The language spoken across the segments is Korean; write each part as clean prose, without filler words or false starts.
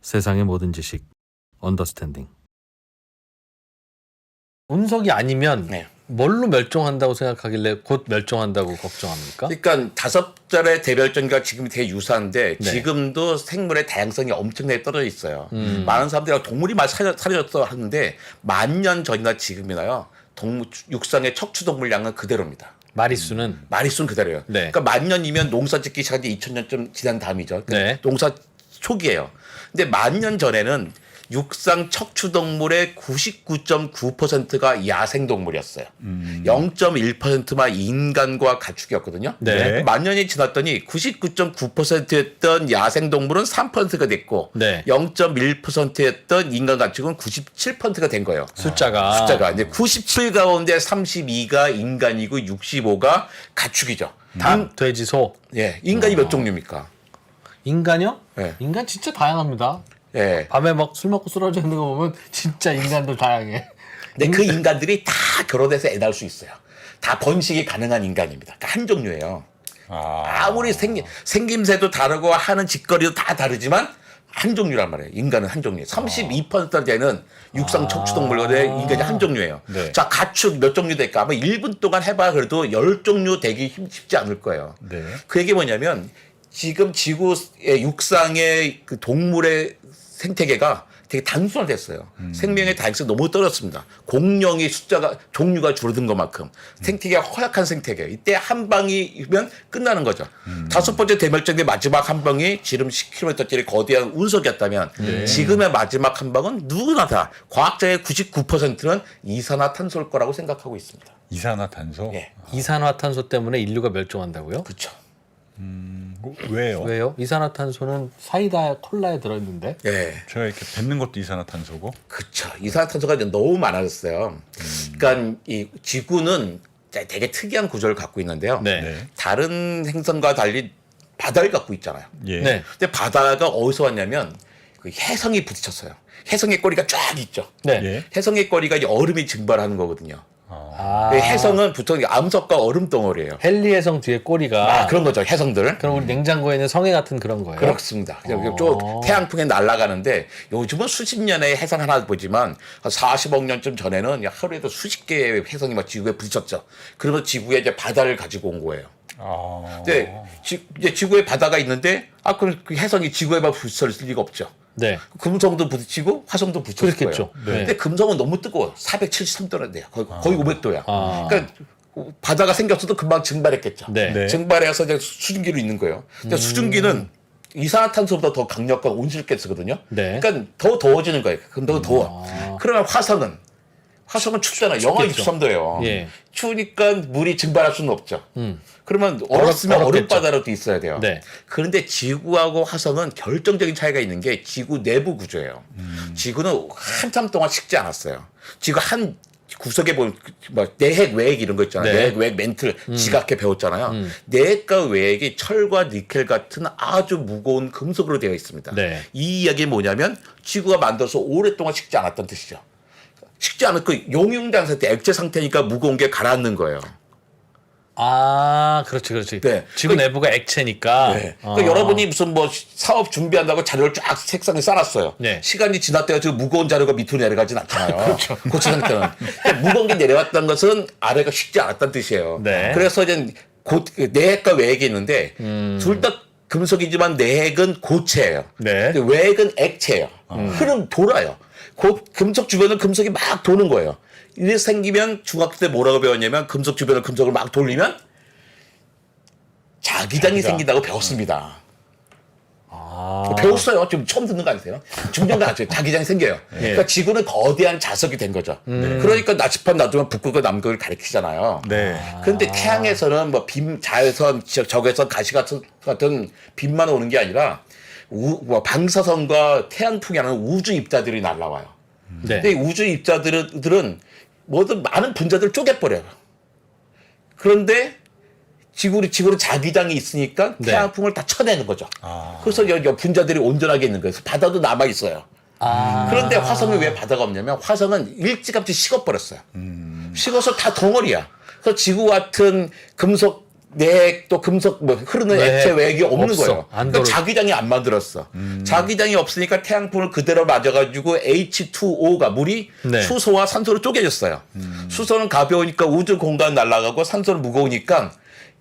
세상의 모든 지식 언더스탠딩. 운석이 아니면 네. 뭘로 멸종한다고 생각하길래 곧 멸종한다고 걱정합니까? 그러니까 5자의 대별종과 지금 되게 유사한데 네. 지금도 생물의 다양성이 엄청나게 떨어져 있어요. 많은 사람들이 동물이 많이 사라졌어 하는데 10,000년 전이나 지금이나요. 육상의 척추동물량은 그대로입니다. 마리수는 마리수는 그대로예요. 네. 그러니까 10,000년이면 농사 짓기 시작한 지 2,000년쯤 지난 다음이죠. 그러니까 네. 농사 초기예요. 근데 10,000년 전에는 육상 척추동물의 99.9%가 야생동물이었어요. 0.1%만 인간과 가축이었거든요. 네. 10,000년이 지났더니 99.9%였던 야생동물은 3%가 됐고 네. 0.1%였던 인간 가축은 97%가 된 거예요. 숫자가 이제 97 가운데 32가 인간이고 65가 가축이죠. 닭, 돼지, 소. 예, 인간이 몇 종류입니까? 인간요? 네. 인간 진짜 다양합니다. 예. 밤에 막 술 먹고 쓰러져 있는 거 보면 진짜 인간들 다양해. 근데 그 인간들이 다 결혼해서 애 낳을 수 있어요. 다 번식이 가능한 인간입니다. 그러니까 한 종류예요. 아무리 생김새도 다르고 하는 짓거리도 다 다르지만 한 종류란 말이에요. 인간은 한 종류예요. 32% 되는 육상 척추동물의 인간이 한 종류예요. 네. 자, 가축 몇 종류 될까? 아마 1분 동안 해봐야 그래도 10종류 되기 쉽지 않을 거예요. 네. 그 얘기 뭐냐면 지금 지구의 육상의 그 동물의 생태계가 되게 단순화됐어요. 생명의 다양성이 너무 떨어졌습니다. 공룡의 종류가 줄어든 것만큼 생태계가 허약한 생태계. 이때 한 방이면 끝나는 거죠. 5번째 대멸종의 마지막 한 방이 지름 10km짜리 거대한 운석이었다면 지금의 마지막 한 방은 누구나 다 과학자의 99%는 이산화탄소일 거라고 생각하고 있습니다. 이산화탄소? 예, 이산화탄소 때문에 인류가 멸종한다고요? 그렇죠. 왜요? 왜요? 이산화탄소는 사이다 콜라에 들어있는데. 예. 제가 이렇게 뱉는 것도 이산화탄소고? 그렇죠. 이산화탄소가 이제 너무 많아졌어요. 그러니까 이 지구는 되게 특이한 구조를 갖고 있는데요. 네. 네. 다른 행성과 달리 바다를 갖고 있잖아요. 예. 네. 근데 바다가 어디서 왔냐면 그 혜성이 부딪혔어요. 혜성의 꼬리가 쫙 있죠. 네. 예. 혜성의 꼬리가 이제 얼음이 증발하는 거거든요. 아. 혜성은 보통 암석과 얼음 덩어리예요. 헨리해성 뒤에 꼬리가. 그런 거죠. 혜성들. 그럼 우리 냉장고에 있는 성에 같은 그런 거예요? 그렇습니다. 그냥 쭉 태양풍에 날아가는데 요즘은 수십 년의 혜성 하나 보지만 한 40억 년쯤 전에는 하루에도 수십 개의 혜성이 막 지구에 부딪혔죠. 그러면 지구에 이제 바다를 가지고 온 거예요. 근데 이제 지구에 바다가 있는데 그럼 그 혜성이 지구에만 부딪힐 리가 없죠. 네. 금성도 부딪히고 화성도 부딪힐 그렇겠죠. 거예요. 네. 근데 금성은 너무 뜨거워. 473도나 돼요. 거의 500도야. 아. 그러니까 바다가 생겼어도 금방 증발했겠죠. 네. 네. 증발해서 이제 수증기로 있는 거예요. 근데 수증기는 이산화탄소보다 더 강력한 온실가스거든요. 네. 그러니까 더 더워지는 거예요. 그럼 더 더워. 그러면 화성은 춥잖아. 영하 춥겠죠. 63도예요. 예. 추우니까 물이 증발할 수는 없죠. 그러면 얼었으면 얼었겠죠. 얼음바다로 돼 있어야 돼요. 네. 그런데 지구하고 화성은 결정적인 차이가 있는 게 지구 내부 구조예요. 지구는 한참 동안 식지 않았어요. 지구 한 구석에 보면 내핵, 외핵 이런 거 있잖아요. 네. 내핵, 외핵, 멘틀 지각해 배웠잖아요. 내핵과 외핵이 철과 니켈 같은 아주 무거운 금속으로 되어 있습니다. 네. 이 이야기는 뭐냐면 지구가 만들어서 오랫동안 식지 않았던 뜻이죠. 식지 않았고 용융장 상태, 액체 상태니까 무거운 게 가라앉는 거예요. 아, 그렇지. 네. 지구 내부가 액체니까. 네. 그러니까 여러분이 무슨 사업 준비한다고 자료를 쫙 책상에 쌓았어요. 네. 시간이 지났다가 지금 무거운 자료가 밑으로 내려가진 않잖아요. 그렇죠. 고체 상태는. 그러니까 무거운 게 내려왔다는 것은 아래가 식지 않았다는 뜻이에요. 네. 그래서 이제 내핵과 외핵이 있는데 둘 다 금속이지만 내핵은 고체예요. 네. 근데 외핵은 액체예요. 돌아요. 금속 주변은 금속이 막 도는 거예요. 이래 생기면 중학교 때 뭐라고 배웠냐면 금속 주변을 금속을 막 돌리면 자기장이 생긴다고 배웠습니다. 배웠어요. 지금 처음 듣는 거 아니세요? 중요한 거 자기장이 생겨요. 그러니까 지구는 거대한 자석이 된 거죠. 그러니까 나치판 놔두면 북극과 남극을 가리키잖아요. 네. 그런데 태양에서는 뭐 자외선, 적외선, 가시 같은 빛만 오는 게 아니라 방사선과 태양풍이 하는 우주 입자들이 날라와요. 네. 근데 우주 입자들은 모든 많은 분자들을 쪼개버려요. 그런데 지구는 자기장이 있으니까 네. 태양풍을 다 쳐내는 거죠. 그래서 분자들이 온전하게 있는 거예요. 바다도 남아 있어요. 그런데 화성에 왜 바다가 없냐면 화성은 일찌감치 식어버렸어요. 식어서 다 덩어리야. 그래서 지구 같은 금속 또 금속 뭐 흐르는 네. 액체 외액이 없는 없어. 거예요. 안 그러니까 들어- 자기장이 안 만들었어. 자기장이 없으니까 태양풍을 그대로 맞아가지고 H2O가 물이 네. 수소와 산소로 쪼개졌어요. 수소는 가벼우니까 우주 공간 날아가고 산소는 무거우니까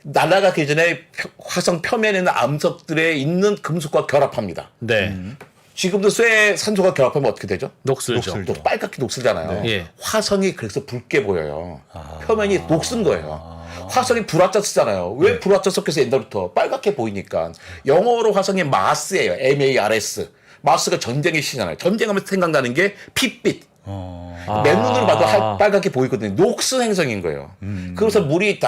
날아가기 전에 화성 표면에 있는 암석들에 있는 금속과 결합합니다. 네. 지금도 쇠 산소가 결합하면 어떻게 되죠? 녹슬죠. 녹슬. 또 빨갛게 녹슬잖아요. 네. 예. 화성이 그래서 붉게 보여요. 표면이 녹슨 거예요. 화성이 불화자 쓰잖아요. 왜 불화자 썼겠어요? 옛날부터 빨갛게 보이니까. 영어로 화성이 마스예요. MARS. 마스가 전쟁의 시잖아요. 전쟁하면 생각나는 게 핏빛. 맨눈으로 봐도 빨갛게 보이거든요. 녹슨 행성인 거예요. 그래서 물이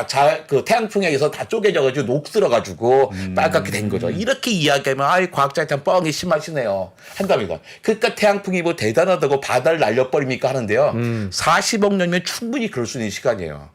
그 태양풍에 의해서 다 쪼개져가지고 녹슬어가지고 빨갛게 된 거죠. 이렇게 이야기하면 아이 과학자에 참 뻥이 심하시네요. 한답니다. 그러니까 태양풍이 뭐 대단하다고 바다를 날려버립니까 하는데요. 40억 년이면 충분히 그럴 수 있는 시간이에요.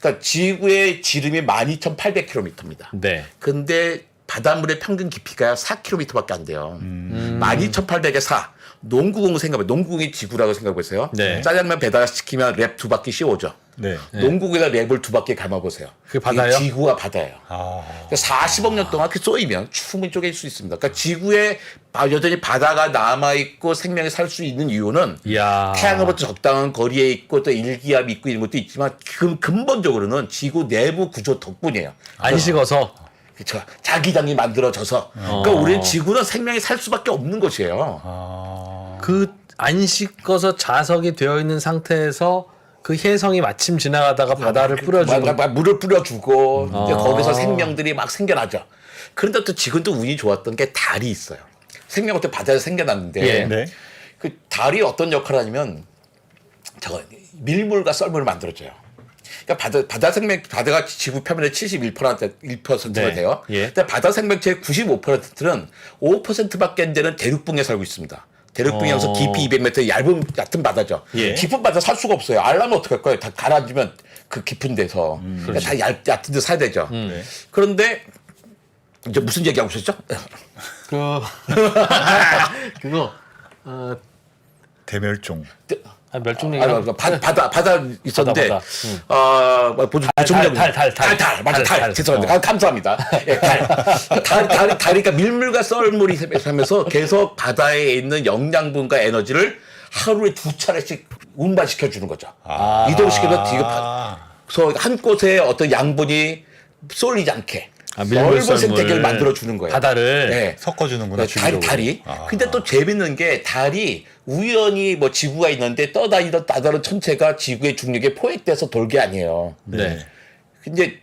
그러니까 지구의 지름이 12,800km입니다. 네. 근데 바닷물의 평균 깊이가 4km밖에 안 돼요. 12,800에 4. 농구공 생각해봐요. 농구공이 지구라고 생각해보세요. 네. 짜장면 배달 시키면 랩 2바퀴 씌워줘. 네. 농구공에다 랩을 2바퀴 감아보세요. 그게 바다예요? 지구가 바다예요. 아. 그러니까 40억 년 동안 그 쏘이면 충분히 쪼갤 수 있습니다. 그러니까 지구에 여전히 바다가 남아있고 생명이 살 수 있는 이유는 이야. 태양으로부터 적당한 거리에 있고 또 일기압이 있고 이런 것도 있지만 근본적으로는 지구 내부 구조 덕분이에요. 안 식어서. 그렇죠. 자기장이 만들어져서. 그러니까 우리는 지구는 생명이 살 수밖에 없는 곳이에요. 그 안 씻어서 자석이 되어 있는 상태에서 그 혜성이 마침 지나가다가 바다를 뿌려주고 물을 뿌려주고 이제 아. 거기서 생명들이 막 생겨나죠. 그런데 또 지금 또 운이 좋았던 게 달이 있어요. 생명 어떻게 바다에서 생겨났는데 예. 네. 그 달이 어떤 역할을 하냐면 저거 밀물과 썰물을 만들어줘요. 그러니까 바다 생명 바다가 지구 표면의 1%가 네. 돼요. 예. 근데 바다 생명체의 95%는 5%밖에 안 되는 대륙붕에 살고 있습니다. 대륙붕이면서 깊이 200m 얕은 바다죠. 예. 깊은 바다 살 수가 없어요. 알라면 어떡할 거예요? 다 가라앉으면 그 깊은 데서 그러니까 다 얕은 데 살야 되죠. 네. 그런데 이제 무슨 얘기하고 있었죠? 그 그거 대멸종. 멸종 아, 얘기 바다 있었는데, 바다. 달, 맞아, 달. 죄송합니다. 감사합니다. 예, 달. 그러니까 밀물과 썰물이 하면서 계속 바다에 있는 영양분과 에너지를 하루에 2차례씩 운반시켜 주는 거죠. 이동시켜서 그래서 한 곳에 어떤 양분이 쏠리지 않게 밀물, 넓은 썰물. 생태계를 만들어 주는 거예요. 바다를 네. 섞어주는구나. 네, 주기적으로. 달이. 근데 또 재밌는 게 달이 우연히 뭐 지구가 있는데 떠다니던 다른 천체가 지구의 중력에 포획돼서 돌 게 아니에요. 네. 근데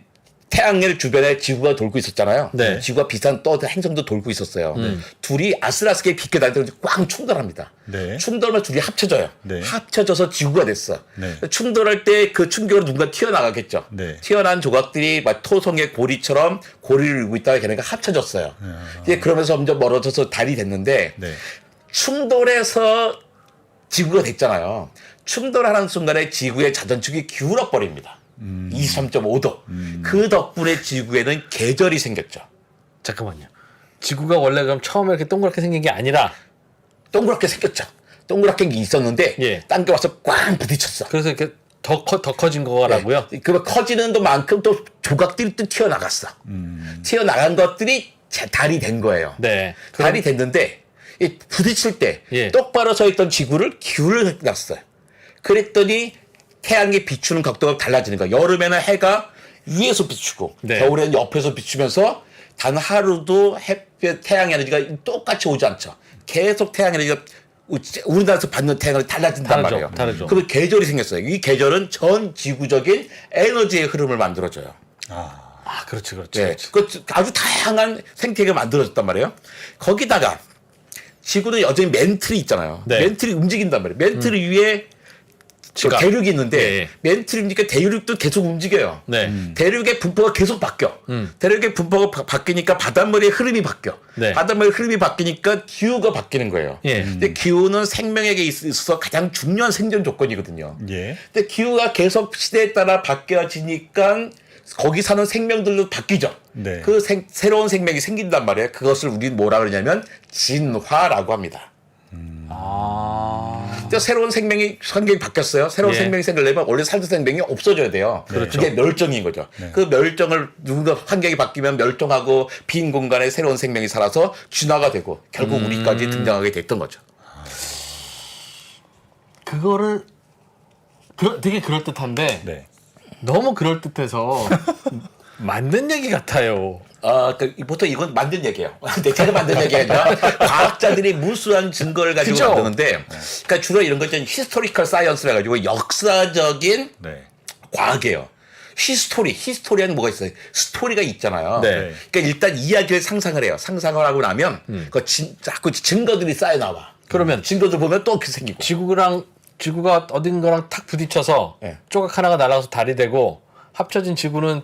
태양의 주변에 지구가 돌고 있었잖아요. 네. 지구와 비슷한 또 행성도 돌고 있었어요. 둘이 아슬아슬하게 비껴 다니다가 꽝 충돌합니다. 네. 충돌하면 둘이 합쳐져요. 네. 합쳐져서 지구가 됐어. 네. 충돌할 때 그 충격으로 누군가 튀어나가겠죠. 네. 튀어나온 조각들이 막 토성의 고리처럼 고리를 이루고 있다가 걔네가 합쳐졌어요. 이제 그러면서 점점 멀어져서 달이 됐는데 네. 충돌해서 지구가 됐잖아요. 충돌하는 순간에 지구의 자전축이 기울어 버립니다. 23.5도. 그 덕분에 지구에는 계절이 생겼죠. 잠깐만요. 지구가 원래 그럼 처음에 이렇게 동그랗게 생긴 게 아니라 동그랗게 생겼죠. 동그랗게 있었는데 예. 딴 게 와서 꽝 부딪혔어. 그래서 이렇게 더 커진 거라고요? 네. 그 커지는 것만큼 또 조각들이 또 튀어나갔어. 튀어나간 것들이 달이 된 거예요. 네. 달이 됐는데 이 부딪힐 때 예. 똑바로 서 있던 지구를 기울여 놨어요. 그랬더니 태양이 비추는 각도가 달라지는 거예요. 여름에는 해가 위에서 비추고 네. 겨울에는 옆에서 비추면서 단 하루도 태양 에너지가 똑같이 오지 않죠. 계속 태양 에너지가 우리나라에서 받는 태양을 달라진단 다르죠. 말이에요. 다르죠. 그러면 계절이 생겼어요. 이 계절은 전 지구적인 에너지의 흐름을 만들어줘요. 아, 그렇지. 네. 그 아주 다양한 생태계가 만들어졌단 말이에요. 거기다가 지구는 여전히 멘틀이 있잖아요. 네. 멘틀이 움직인단 말이에요. 멘틀 위에 지각. 대륙이 있는데 네. 멘틀이니까 대륙도 계속 움직여요. 네. 대륙의 분포가 계속 바뀌어. 대륙의 분포가 바뀌니까 바닷물의 흐름이 바뀌어. 네. 바닷물의 흐름이 바뀌니까 기후가 바뀌는 거예요. 예. 근데 기후는 생명에게 있어서 가장 중요한 생존 조건이거든요. 예. 근데 기후가 계속 시대에 따라 바뀌어지니까 거기 사는 생명들도 바뀌죠. 네. 그 새로운 생명이 생긴단 말이에요. 그것을 우리는 뭐라 그러냐면 진화라고 합니다. 아. 또 새로운 환경이 바뀌었어요. 새로운 예. 생명이 생기려면 원래 살던 생명이 없어져야 돼요. 그렇죠. 그게 멸종인 거죠. 그 멸종을 누군가 환경이 바뀌면 멸종하고 빈 공간에 새로운 생명이 살아서 진화가 되고 결국 우리까지 등장하게 됐던 거죠. 그거를 되게 그럴듯한데 네. 너무 그럴듯해서 맞는 얘기 같아요. 보통 이건 만든 얘기예요. 제가 만든 얘기가 아니라 과학자들이 무수한 증거를 가지고 그죠? 만드는데, 그러니까 주로 이런 걸 히스토리컬 사이언스라 가지고 역사적인 네. 과학이에요. 히스토리에는 뭐가 있어요? 스토리가 있잖아요. 네. 그러니까 일단 이야기를 상상을 해요. 상상을 하고 나면 자꾸 증거들이 쌓여 나와. 그러면 증거들 보면 또 그 생기고. 지구가 어딘가랑 탁 부딪혀서 네. 조각 하나가 날아가서 달이 되고 합쳐진 지구는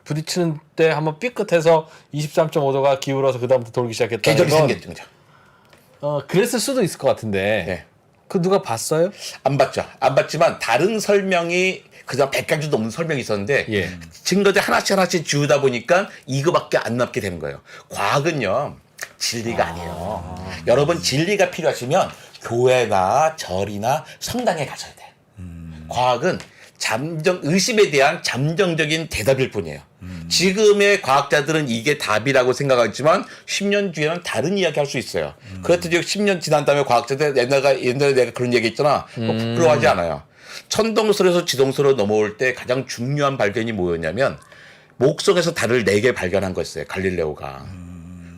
부딪히는 때 한번 삐끗해서 23.5도가 기울어서 그 다음부터 돌기 시작했다. 계절이 생겼죠. 그죠? 그랬을 수도 있을 것 같은데 네. 그 누가 봤어요? 안 봤죠. 안 봤지만 다른 설명이 그냥 100가지도 넘는 설명이 있었는데 예. 증거들 하나씩 지우다 보니까 이거밖에 안 남게 되는 거예요. 과학은요. 진리가 아니에요. 여러분 진리가 필요하시면 교회나 절이나 성당에 가셔야 돼요. 과학은 의심에 대한 잠정적인 대답일 뿐이에요. 지금의 과학자들은 이게 답이라고 생각하지만 10년 뒤에는 다른 이야기 할 수 있어요. 그렇듯이 10년 지난 다음에 과학자들 옛날에 내가 그런 얘기 했잖아. 뭐 부끄러워하지 않아요. 천동설에서 지동설로 넘어올 때 가장 중요한 발견이 뭐였냐면 목성에서 달을 4개 발견한 거였어요. 갈릴레오가.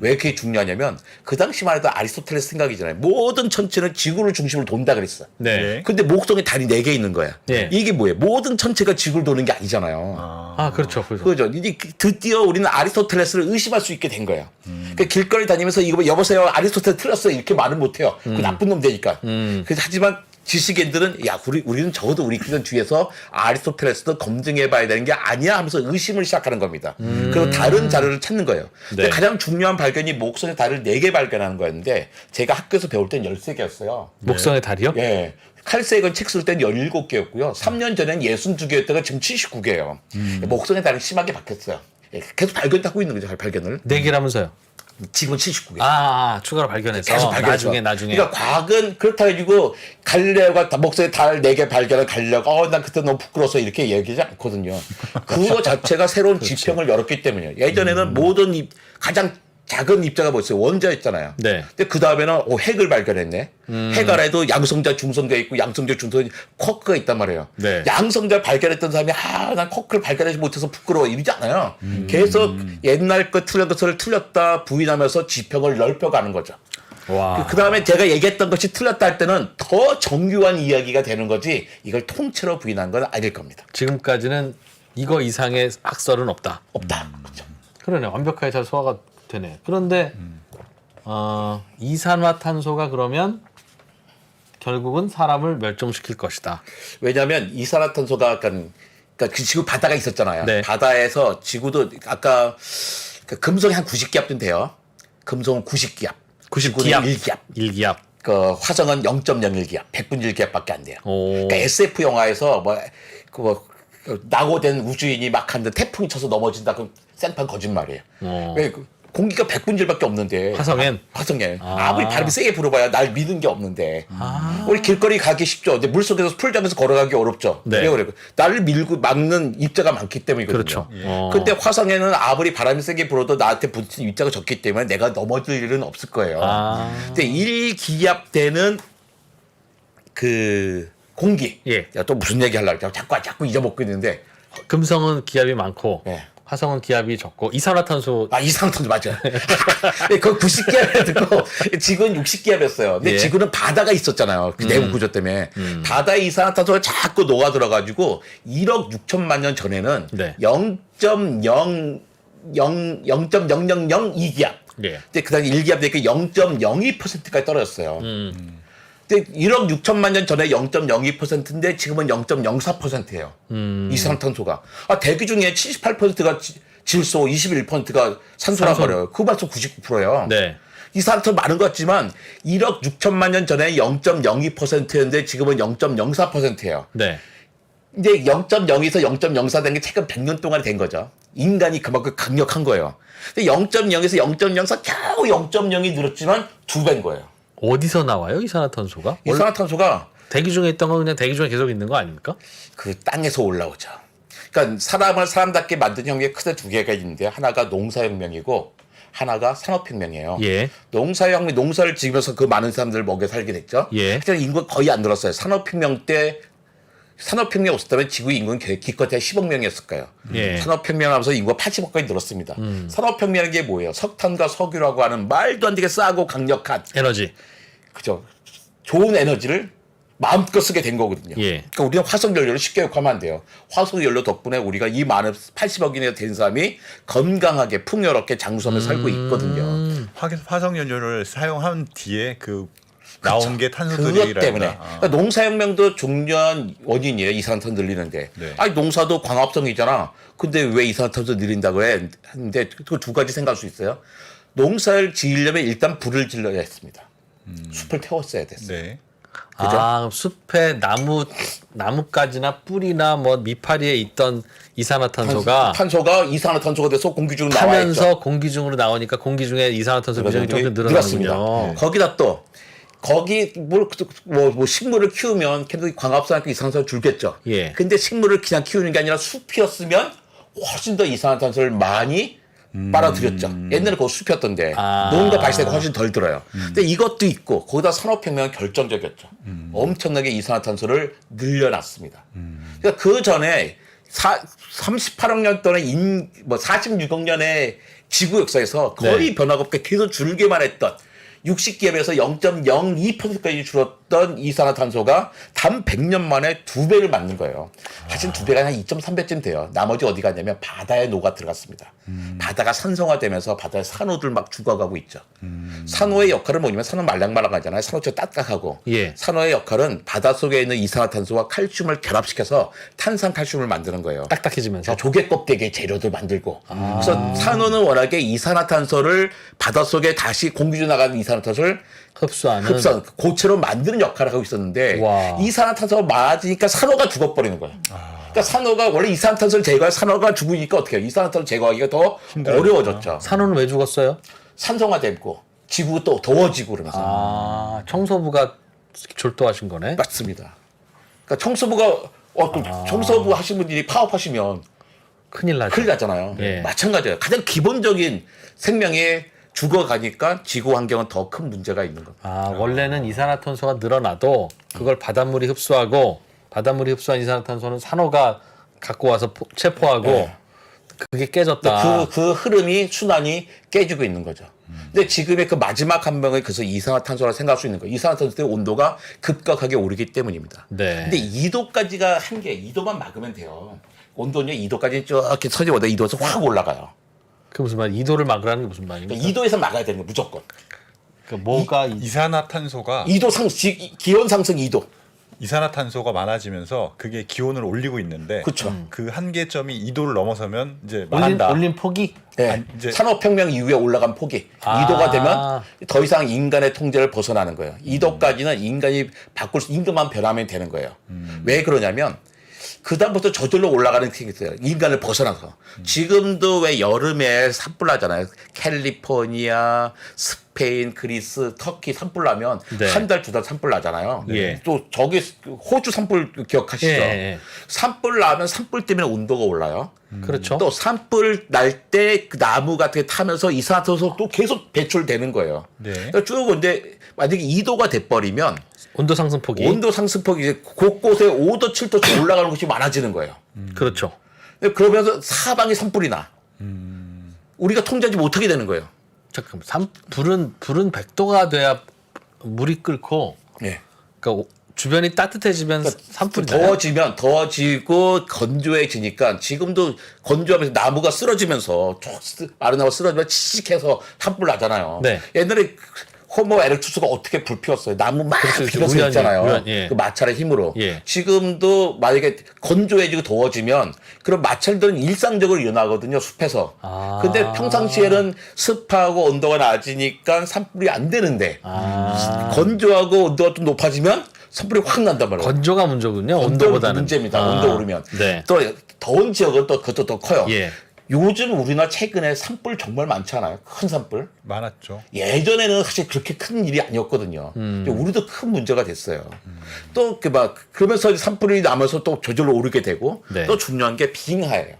왜 그게 중요하냐면 그 당시만 해도 아리스토텔레스 생각이잖아요. 모든 천체는 지구를 중심으로 돈다 그랬어. 네. 근데 목성에 달이 4개 있는 거야. 네. 이게 뭐예요? 모든 천체가 지구를 도는 게 아니잖아요. 아 그렇죠. 그죠? 이제 드디어 우리는 아리스토텔레스를 의심할 수 있게 된 거예요. 그러니까 길거리 다니면서 이거 여보세요 아리스토텔레스 틀렸어요 이렇게 말은 못해요. 그 나쁜 놈 되니까. 그래서 하지만 지식인들은 야 우리는 적어도 우리 기존 뒤에서 아리스토텔레스도 검증해봐야 되는 게 아니야 하면서 의심을 시작하는 겁니다. 그리고 다른 자료를 찾는 거예요. 근데 네. 가장 중요한 발견이 목성의 달을 4개 발견하는 거였는데 제가 학교에서 배울 땐 13개였어요. 목성의 달이요? 예. 칼색은 책 쓸 땐 17개였고요. 3년 전엔 62개였다가 지금 79개예요. 목성의 달이 심하게 바뀌었어요. 예, 계속 발견하고 있는 거죠, 발견을. 4개라면서요? 지금은 79개. 추가로 발견해서 계속 발견했어. 나중에. 그러니까 과학은 그렇다 가지고 갈릴레오가 목성의 달 4개 발견한 갈릴레오가 난 그때 너무 부끄러워서 이렇게 얘기하지 않거든요. 그거 자체가 새로운 지평을 열었기 때문이에요. 예전에는 모든 가장 작은 입자가 뭐였어요? 원자였잖아요. 네. 근데 그 다음에는 핵을 발견했네. 핵 안에도 양성자, 중성자 있고 양성자, 중성자, 쿼크가 있단 말이에요. 네. 양성자 발견했던 사람이 난 쿼크를 발견하지 못해서 부끄러워 이러지 않아요. 계속 옛날 거 틀린 것을 틀렸다 부인하면서 지평을 넓혀가는 거죠. 와. 그 다음에 제가 얘기했던 것이 틀렸다 할 때는 더 정교한 이야기가 되는 거지 이걸 통째로 부인한 건 아닐 겁니다. 지금까지는 이거 이상의 학설은 없다. 없다. 그렇죠. 그러네. 완벽하게 잘 소화가 되네. 그런데 이산화탄소가 그러면 결국은 사람을 멸종시킬 것이다. 왜냐하면 이산화탄소가 그러니까 그 지구 바다가 있었잖아요. 네. 바다에서 지구도 아까 그 금성이 한 90기압 돼요. 금성은 90기압. 90기압. 1기압. 1기압. 그 화성은 0.01기압, 100분의 1기압밖에 안 돼요. 오. 그러니까 SF 영화에서 낙오된 우주인이 막 하는데 태풍이 쳐서 넘어진다. 그럼 생판 거짓말이에요. 왜 공기가 100분질밖에 없는데 화성엔? 화성에 아무리 바람이 세게 불어봐야 날 미는 게 없는데 우리 길거리 가기 쉽죠. 근데 물속에서 풀장에서 걸어가기 어렵죠. 네. 왜 그래? 나를 밀고 막는 입자가 많기 때문이거든요. 그렇죠. 근데 화성에는 아무리 바람이 세게 불어도 나한테 부딪히는 입자가 적기 때문에 내가 넘어질 일은 없을 거예요. 근데 1기압 되는 그 공기. 예. 야, 또 무슨 얘기 하려고 자꾸 잊어먹고 있는데 금성은 기압이 많고 네. 화성은 기압이 적고 이산화탄소 이산화탄소 맞아요. 그 90기압이라 듣고 지구는 60기압이었어요. 근데 예. 지구는 바다가 있었잖아요. 그 내부 구조 때문에. 바다에 이산화탄소가 자꾸 녹아들어가지고 1억 6천만 년 전에는 네. 0.002기압. 예. 근데 그 다음에 1기압 되니까 0.02%까지 떨어졌어요. 근데 1억 6천만 년 전에 0.02%인데 지금은 0.04%예요. 이산화탄소가. 대기 중에 78%가 질소, 21%가 산소란 말이에요. 그 벌써 99%예요. 네. 이산화탄소 많은 것 같지만 1억 6천만 년 전에 0.02%였는데 지금은 0.04%예요. 네. 이제 0.0에서 0.04 된 게 최근 100년 동안 된 거죠. 인간이 그만큼 강력한 거예요. 근데 0.0에서 0.04 겨우 0.0이 늘었지만 2배인 거예요. 어디서 나와요 이산화탄소가? 원래 이산화탄소가 대기 중에 있던 건 그냥 대기 중에 계속 있는 거 아닙니까? 그 땅에서 올라오죠. 그러니까 사람을 사람답게 만든 혁명이 크게 두 개가 있는데 하나가 농사혁명이고 하나가 산업혁명이에요. 예. 농사혁명, 농사를 지으면서 그 많은 사람들을 먹여 살게 됐죠. 예. 하지만 인구가 거의 안 늘었어요. 산업혁명 때 산업혁명이 없었다면 지구 인구는 기껏해야 10억 명이었을 거예요. 예. 산업혁명하면서 인구가 80억까지 늘었습니다. 산업혁명이라는 게 뭐예요? 석탄과 석유라고 하는 말도 안 되게 싸고 강력한 에너지. 그죠? 좋은 에너지를 마음껏 쓰게 된 거거든요. 예. 그러니까 우리는 화석연료를 쉽게 욕하면 안 돼요. 화석연료 덕분에 우리가 이 많은 80억이나 된 사람이 건강하게 풍요롭게 장수하며 살고 있거든요. 화석연료를 사용한 뒤에 그 그렇죠. 나온 게 탄소들이라. 그것 때문에. 그러니까 농사혁명도 중요한 원인이에요. 이산화탄소 늘리는데. 네. 아니 농사도 광합성이잖아. 근데 왜 이산화탄소 늘린다고 해? 하는데 그 두 가지 생각할 수 있어요. 농사를 지으려면 일단 불을 질러야 했습니다. 숲을 태웠어야 됐어요. 네. 그죠? 아, 숲에 나뭇가지나 뿌리나 뭐 미파리에 있던 이산화탄소가 탄소가 이산화탄소가 돼서 공기 중으로 나와 있죠. 타면서 공기 중으로 나오니까 공기 중에 이산화탄소 비중이 조금 늘어났군요. 거기다 또 거기 뭐 식물을 키우면 계속 광합성하니까 이산화탄소 줄겠죠. 예. 근데 식물을 그냥 키우는 게 아니라 숲이었으면 훨씬 더 이산화탄소를 많이 빨아들였죠. 옛날에 그거 숲이었던데 아. 농가 발생이 훨씬 덜 들어요. 근데 이것도 있고 거기다 산업혁명은 결정적이었죠. 엄청나게 이산화탄소를 늘려놨습니다. 그러니까 그 전에 38억 년 동안 46억 년의 지구 역사에서 거의 네. 변화가 없게 계속 줄기만 했던 60기압에서 0.02%까지 줄었던 이산화탄소가 단 100년 만에 2배를 맞는 거예요. 사실 2배가 한 2.3배쯤 돼요. 나머지 어디 갔냐면 바다에 녹아 들어갔습니다. 바다가 산성화되면서 바다에 산호들 막 죽어가고 있죠. 산호의 역할은 뭐냐면 산호 말랑말랑하잖아요. 산호처럼 딱딱하고. 예. 산호의 역할은 바닷속에 있는 이산화탄소와 칼슘을 결합시켜서 탄산칼슘을 만드는 거예요. 딱딱해지면서. 조개 껍데기 재료들 만들고. 그래서 산호는 워낙에 이산화탄소를 바닷속에 다시 공기 중 나가는 이산화탄소를 흡수하는. 고체로 만드는 역할을 하고 있었는데 와. 이산화탄소가 많아지니까 산호가 죽어버리는 거예요. 그러니까 산호가 원래 이산화탄소를 제거해 산호가 죽으니까 어떻게 해요? 이산화탄소 제거하기가 더 어려워졌죠. 산호는 왜 죽었어요? 산성화되고 지구 또 더워지고 그러면서. 아, 청소부가 졸도하신 거네. 맞습니다. 그러니까 청소부가 청소부 하신 분들이 파업하시면 큰일 나죠. 큰일 나잖아요. 예. 마찬가지예요. 가장 기본적인 생명이 죽어가니까 지구 환경은 더 큰 문제가 있는 겁니다. 아, 원래는 이산화탄소가 늘어나도 그걸 바닷물이 흡수하고 바닷물이 흡수한 이산화탄소는 산호가 갖고 와서 체포하고 네. 그게 깨졌다. 그 흐름이 순환이 깨지고 있는 거죠. 근데 지금의 그 마지막 한 명은 그래서 이산화탄소라 생각할 수 있는 거예요. 이산화탄소의 온도가 급격하게 오르기 때문입니다. 네. 근데 2도까지가 한계, 2도만 막으면 돼요. 온도는 2도까지 쭉 이렇게 서지보다 2도에서 확 올라가요. 그 무슨 말? 2도를 막으라는 게 무슨 말입니까? 그러니까 2도에서 막아야 되는 거예요, 무조건. 그러니까 뭐가 이산화탄소가 2도 기온 상승 2도. 이산화탄소가 많아지면서 그게 기온을 올리고 있는데 그쵸. 그 한계점이 2도를 넘어서면 이제 망한다. 올린 폭이? 네. 아니, 이제- 산업혁명 이후에 올라간 폭이 아. 2도가 되면 더 이상 인간의 통제를 벗어나는 거예요. 2도까지는 인간이 인간만 변하면 되는 거예요. 왜 그러냐면 그다음부터 저절로 올라가는 게 있어요. 인간을 벗어나서. 지금도 왜 여름에 산불 나잖아요. 캘리포니아, 스페인, 그리스, 터키 산불 나면 네. 한 달, 두 달 산불 나잖아요. 예. 또 저기 호주 산불 기억하시죠? 예. 산불 나면 산불 때문에 온도가 올라요. 그렇죠. 또 산불 날 때 그 나무 같은 게 타면서 이산화탄소 또 계속 배출되는 거예요. 네. 그러니까 쭉 근데 만약에 2도가 돼버리면 온도 상승 폭이. 온도 상승폭이 이제 곳곳에 5도, 7도씩 올라가는 것이 많아지는 거예요. 그렇죠. 그러면서 사방에 산불이 나. 우리가 통제하지 못하게 되는 거예요. 잠깐만. 불은 100도가 돼야 물이 끓고 예. 그러니까 주변이 따뜻해지면 산불이 나요? 더워지고 건조해지니까 지금도 건조하면서 나무가 쓰러지면서 마른 나무가 쓰러지면 치익해서 산불 나잖아요. 네. 옛날에 호모 에렉투스가 어떻게 불 피웠어요? 나무 막 그렇죠. 피워서 우연히, 했잖아요. 예. 그 마찰의 힘으로. 예. 지금도 만약에 건조해지고 더워지면 그런 마찰들은 일상적으로 일어나거든요. 숲에서. 아. 근데 평상시에는 습하고 온도가 낮으니까 산불이 안 되는데 아. 건조하고 온도가 좀 높아지면 산불이 확 난단 말이에요. 건조가 문제군요. 온도 온도보다는. 문제입니다. 아. 온도 오르면. 네. 또 더운 지역은 또 그것도 더 커요. 예. 요즘 우리나라 최근에 산불 정말 많잖아요. 큰 산불. 많았죠. 예전에는 사실 그렇게 큰 일이 아니었거든요. 근데 우리도 큰 문제가 됐어요. 또 그러면서 산불이 나면서 또 저절로 오르게 되고 네. 또 중요한 게 빙하예요.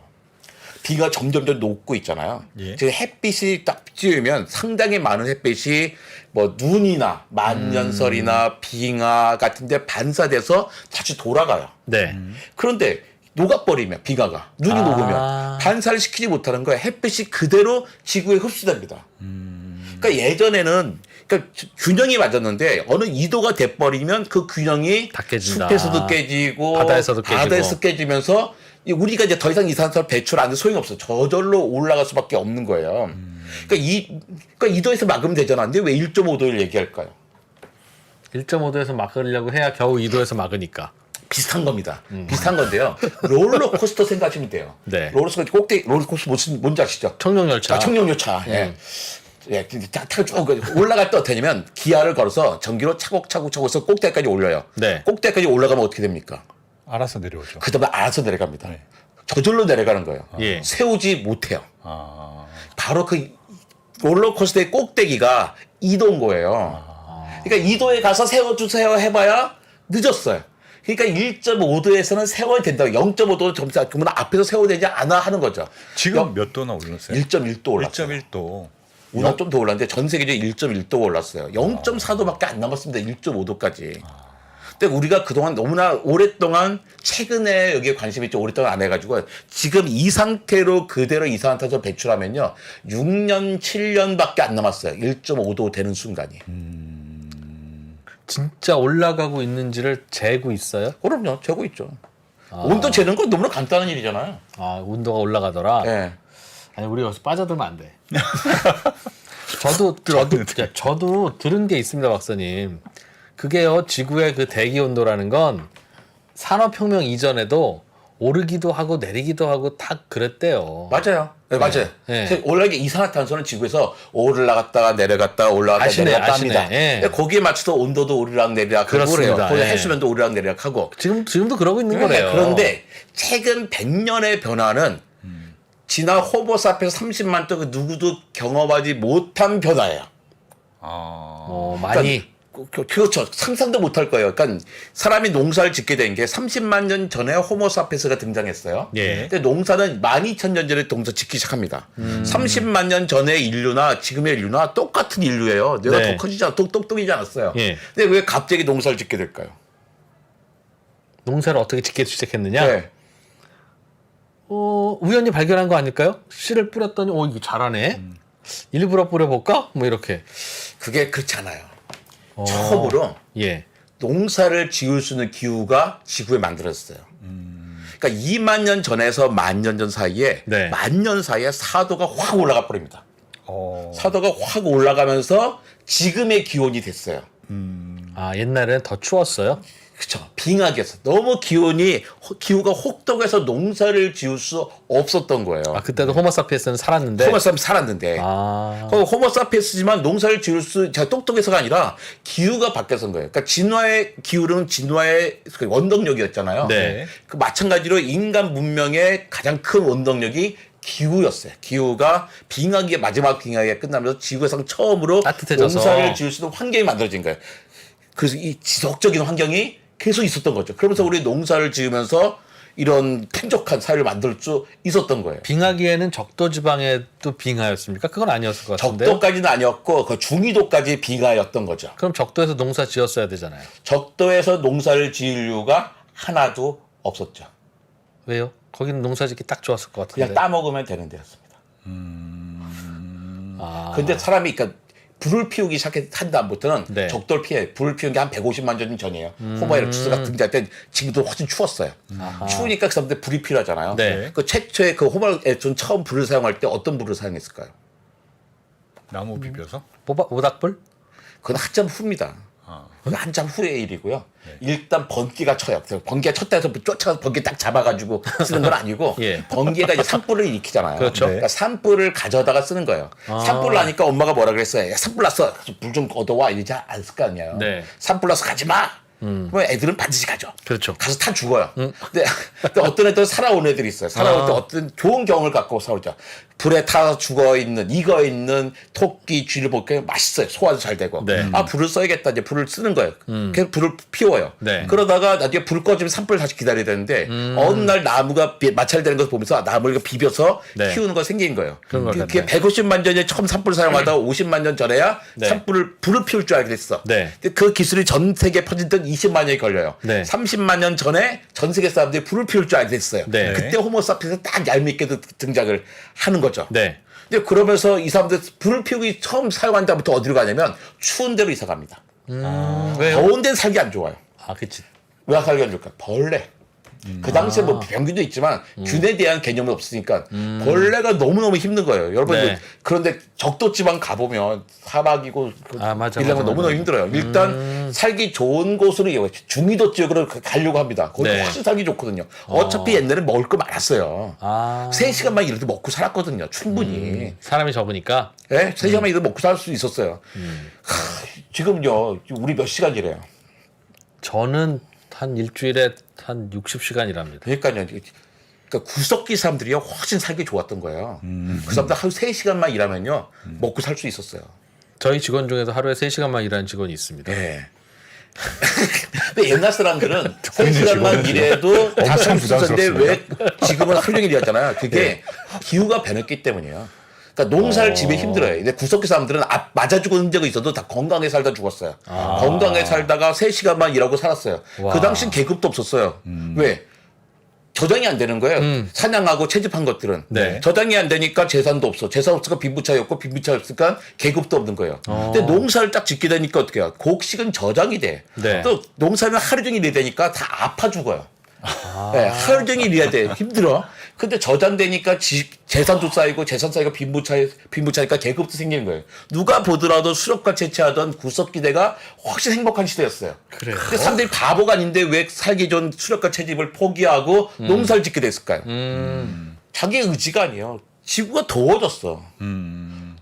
비가 점점점 녹고 있잖아요. 예. 지금 햇빛이 딱 찌우면 상당히 많은 햇빛이 뭐 눈이나 만년설이나 빙하 같은데 반사돼서 다시 돌아가요. 네. 그런데 녹아버리면 빙하가 눈이 아. 녹으면 반사를 시키지 못하는 거예요. 햇빛이 그대로 지구에 흡수됩니다. 그러니까 예전에는 그러니까 균형이 맞았는데 어느 2도가 돼버리면 그 균형이 다 깨진다. 숲에서도 깨지고 바다에서도 깨지고. 바다에서 깨지면서 우리가 이제 더 이상 이산화탄소 배출 안 해도 소용이 없어. 저절로 올라갈 수밖에 없는 거예요. 그러니까 2도에서 막으면 되잖아. 근데 왜 1.5도를 얘기할까요? 1.5도에서 막으려고 해야 겨우 2도에서 막으니까. 비슷한 겁니다. 비슷한 건데요. 롤러코스터 생각하시면 돼요. 네. 롤러코스터 꼭대기 롤러코스터 뭔지 아시죠? 청룡열차. 청룡열차. 예. 예, 타고 쭉 올라갈 때 어떻게 하냐면 기아를 걸어서 전기로 차곡차곡 해서 꼭대기까지 올려요. 네. 꼭대기까지 올라가면 어떻게 됩니까? 알아서 내려오죠. 그 다음에 알아서 내려갑니다. 네. 저절로 내려가는 거예요. 예. 세우지 못해요. 아, 바로 그 롤러코스터의 꼭대기가 2도인 거예요. 그러니까 2도에 가서 세워주세요 해봐야 늦었어요. 그러니까 1.5도에서는 세워야 된다고. 0.5도 점수 그러면 앞에서 세워야 되지 않아 하는 거죠. 지금 몇 도나 올랐어요? 1.1도 올랐어요. 1.1도. 오늘 좀 더 올랐는데 전 세계적으로 1.1도가 올랐어요. 0.4도밖에 안 남았습니다. 1.5도까지. 근데 우리가 그동안 너무나 오랫동안 최근에 여기에 관심이 있죠. 오랫동안 안 해가지고 지금 이 상태로 그대로 이산화탄소 배출하면요. 6년, 7년밖에 안 남았어요. 1.5도 되는 순간이. 진짜 올라가고 있는지를 재고 있어요? 그럼요. 재고 있죠. 온도 재는 건 너무나 간단한 일이잖아요. 아, 온도가 올라가더라. 예. 아니 우리 여기서 빠져들면 안 돼. 저도 들은 게 있습니다, 박사님. 그게요, 지구의 그 대기 온도라는 건 산업혁명 이전에도 오르기도 하고 내리기도 하고 다 그랬대요. 맞아요. 네, 맞아요. 네. 원래 이게 이산화탄소는 지구에서 올라갔다가 내려갔다 올라갔다 아시네, 내려갔다 아시네. 합니다. 예. 근데 거기에 맞춰서 온도도 오르락 내리락 하고 그렇습니다. 그래요. 거기 예. 해수면도 오르락 내리락 하고. 지금도 그러고 있는 거래요. 그런데 최근 100년의 변화는 지난 호모사피엔스 30만 년 동안 누구도 경험하지 못한 변화예요. 많이. 그렇죠. 상상도 못할 거예요. 그러니까 사람이 농사를 짓게 된 게 30만 년 전에 호모사피엔스가 등장했어요. 예. 근데 농사는 12,000년 전에 농사 짓기 시작합니다. 30만 년 전의 인류나 지금의 인류나 똑같은 인류예요. 내가 네. 더 커지지 똑똑이지 않았어요. 예. 근데 왜 갑자기 농사를 짓게 될까요? 농사를 어떻게 짓기 시작했느냐? 네. 우연히 발견한 거 아닐까요? 씨를 뿌렸더니 이거 잘하네. 일부러 뿌려볼까? 뭐 이렇게. 그게 그렇잖아요. 처음으로 예. 농사를 지을 수 있는 기후가 지구에 만들어졌어요. 그러니까 2만 년 전에서 10,000년 전 사이에 네. 10,000년 사이에 사도가 확 올라가 버립니다. 사도가 확 올라가면서 지금의 기온이 됐어요. 아, 옛날에는 더 추웠어요? 그렇죠. 빙하기였어. 너무 기후가 혹독해서 농사를 지을 수 없었던 거예요. 아, 그때도 호모사피엔스는 살았는데. 호모사피엔스 살았는데. 아. 호모사피엔스지만 농사를 지을 수 제가 똑똑해서가 아니라 기후가 바뀌어서인 거예요. 그러니까 진화의 기후는 진화의 원동력이었잖아요. 네. 그 마찬가지로 인간 문명의 가장 큰 원동력이 기후였어요. 기후가 빙하기의 마지막 빙하기가 끝나면서 지구에서 처음으로 따뜻해져서. 농사를 지을 수 있는 환경이 만들어진 거예요. 그래서 이 지속적인 환경이 계속 있었던 거죠. 그러면서 우리 농사를 지으면서 이런 쾌적한 사회를 만들 수 있었던 거예요. 빙하기에는 적도 지방에도 빙하였습니까? 그건 아니었을 것 같은데. 적도까지는 아니었고 그 중위도까지 빙하였던 거죠. 그럼 적도에서 농사 지었어야 되잖아요. 적도에서 농사를 지을 이유가 하나도 없었죠. 왜요? 거기는 농사 짓기 딱 좋았을 것 같은데. 그냥 따먹으면 되는 데였습니다. 아. 근데 사람이 그러니까 불을 피우기 시작한 다음부터는 네. 적도를 피해. 불을 피운 게 한 150만 년 전이에요. 호모에렉투스가 등장할 때 지금도 훨씬 추웠어요. 추우니까 그 사람들 불이 필요하잖아요. 네. 그 최초의 그 호모에렉투스는 처음 불을 사용할 때 어떤 불을 사용했을까요? 나무 비벼서? 모닥불? 그건 한참 후입니다. 그건 한참 후의 일이고요. 일단 번개가 쳐요. 번개가 쳤다 해서 쫓아가서 번개 딱 잡아가지고 쓰는 건 아니고 예. 번개가 이제 산불을 일으키잖아요. 그렇죠. 그러니까 산불을 가져다가 쓰는 거예요. 산불 나니까 엄마가 뭐라 그랬어요? 야, 산불 났어. 불 좀 걷어와. 이러지 않았을 거 아니에요. 네. 산불 나서 가지 마. 그러면 애들은 반드시 가죠. 그렇죠. 가서 다 죽어요. 근데 어떤 애들은 살아오는 애들이 있어요. 살아올 때 어떤 좋은 경험을 갖고 살아오죠. 불에 타서 익어 있는 토끼 쥐를 보니까 맛있어요. 소화도 잘 되고. 네. 아, 불을 써야겠다. 이제 불을 쓰는 거예요. 그래서 불을 피워요. 네. 그러다가 나중에 불 꺼지면 산불을 다시 기다려야 되는데 어느 날 나무가 마찰되는 것을 보면서 나무를 비벼서 네. 키우는 거 생긴 거예요. 그런 것 그게 같네. 150만 년에 처음 산불을 사용하다가 50만 년 전에야 네. 불을 피울 줄 알게 됐어. 네. 근데 그 기술이 전 세계에 퍼진 데는 20만 년이 걸려요. 네. 30만 년 전에 전 세계 사람들이 불을 피울 줄 알게 됐어요. 네. 그때 호모사피엔스 딱 얄밉게 등장을 하는 거죠. 네. 근데 그러면서 이 사람들 불을 피우기 처음 사용한 다음부터 어디로 가냐면 추운 데로 이사 갑니다. 왜요? 더운 데는 살기 안 좋아요. 아, 그치. 왜 살기 안 좋을까? 벌레. 그 당시에 뭐 병균도 있지만 균에 대한 개념은 없으니까 벌레가 너무너무 힘든 거예요. 여러분 네. 그런데 적도 지방 가보면 사막이고 아, 맞아, 이러면 맞아, 너무너무 맞아. 힘들어요. 일단 살기 좋은 곳으로 중위도 지역으로 가려고 합니다. 거기 네. 훨씬 살기 좋거든요. 어차피 옛날에 먹을 거 많았어요. 아. 3시간만 일해도 먹고 살았거든요. 충분히. 사람이 적으니까. 네? 3시간만 일해도 먹고 살 수 있었어요. 지금요. 우리 몇 시간 일해요? 저는 한 일주일에 한 60시간 일합니다. 그러니까요. 그러니까 구석기 사람들이요 훨씬 살기 좋았던 거예요. 그 사람들 하루 3시간만 일하면요 먹고 살 수 있었어요. 저희 직원 중에서 하루에 3시간만 일하는 직원이 있습니다. 네. 근데 옛날 사람들은 3시간만 일해도 다 살 수 있었는데 왜 지금은 하루 종일 일하잖아요. 그게 기후가 변했기 때문이에요. 그러니까 농사를 지면 힘들어요. 근데 구석기 사람들은 맞아 죽은 적이 있어도 다 건강에 살다 죽었어요. 건강에 살다가 3시간만 일하고 살았어요. 와. 그 당시엔 계급도 없었어요. 왜? 저장이 안 되는 거예요. 사냥하고 채집한 것들은. 네. 저장이 안 되니까 재산도 없어. 재산 없으니까 빈부차이 없고 빈부차이 없으니까 계급도 없는 거예요. 근데 농사를 딱 짓게 되니까 어떻게 해요? 곡식은 저장이 돼. 네. 또 농사는 하루 종일 일해야 되니까 다 아파 죽어요. 네, 하루 종일 일해야 돼. 힘들어. 근데 저장되니까 재산도 쌓이고 재산 쌓이고 빈부차니까 계급도 생기는 거예요. 누가 보더라도 수렵과 채취하던 구석기대가 훨씬 행복한 시대였어요. 그래요? 근데 사람들이 바보가 아닌데 왜 살기 좋은 수렵과 채집을 포기하고 농사를 짓게 됐을까요? 자기 의지가 아니에요. 지구가 더워졌어.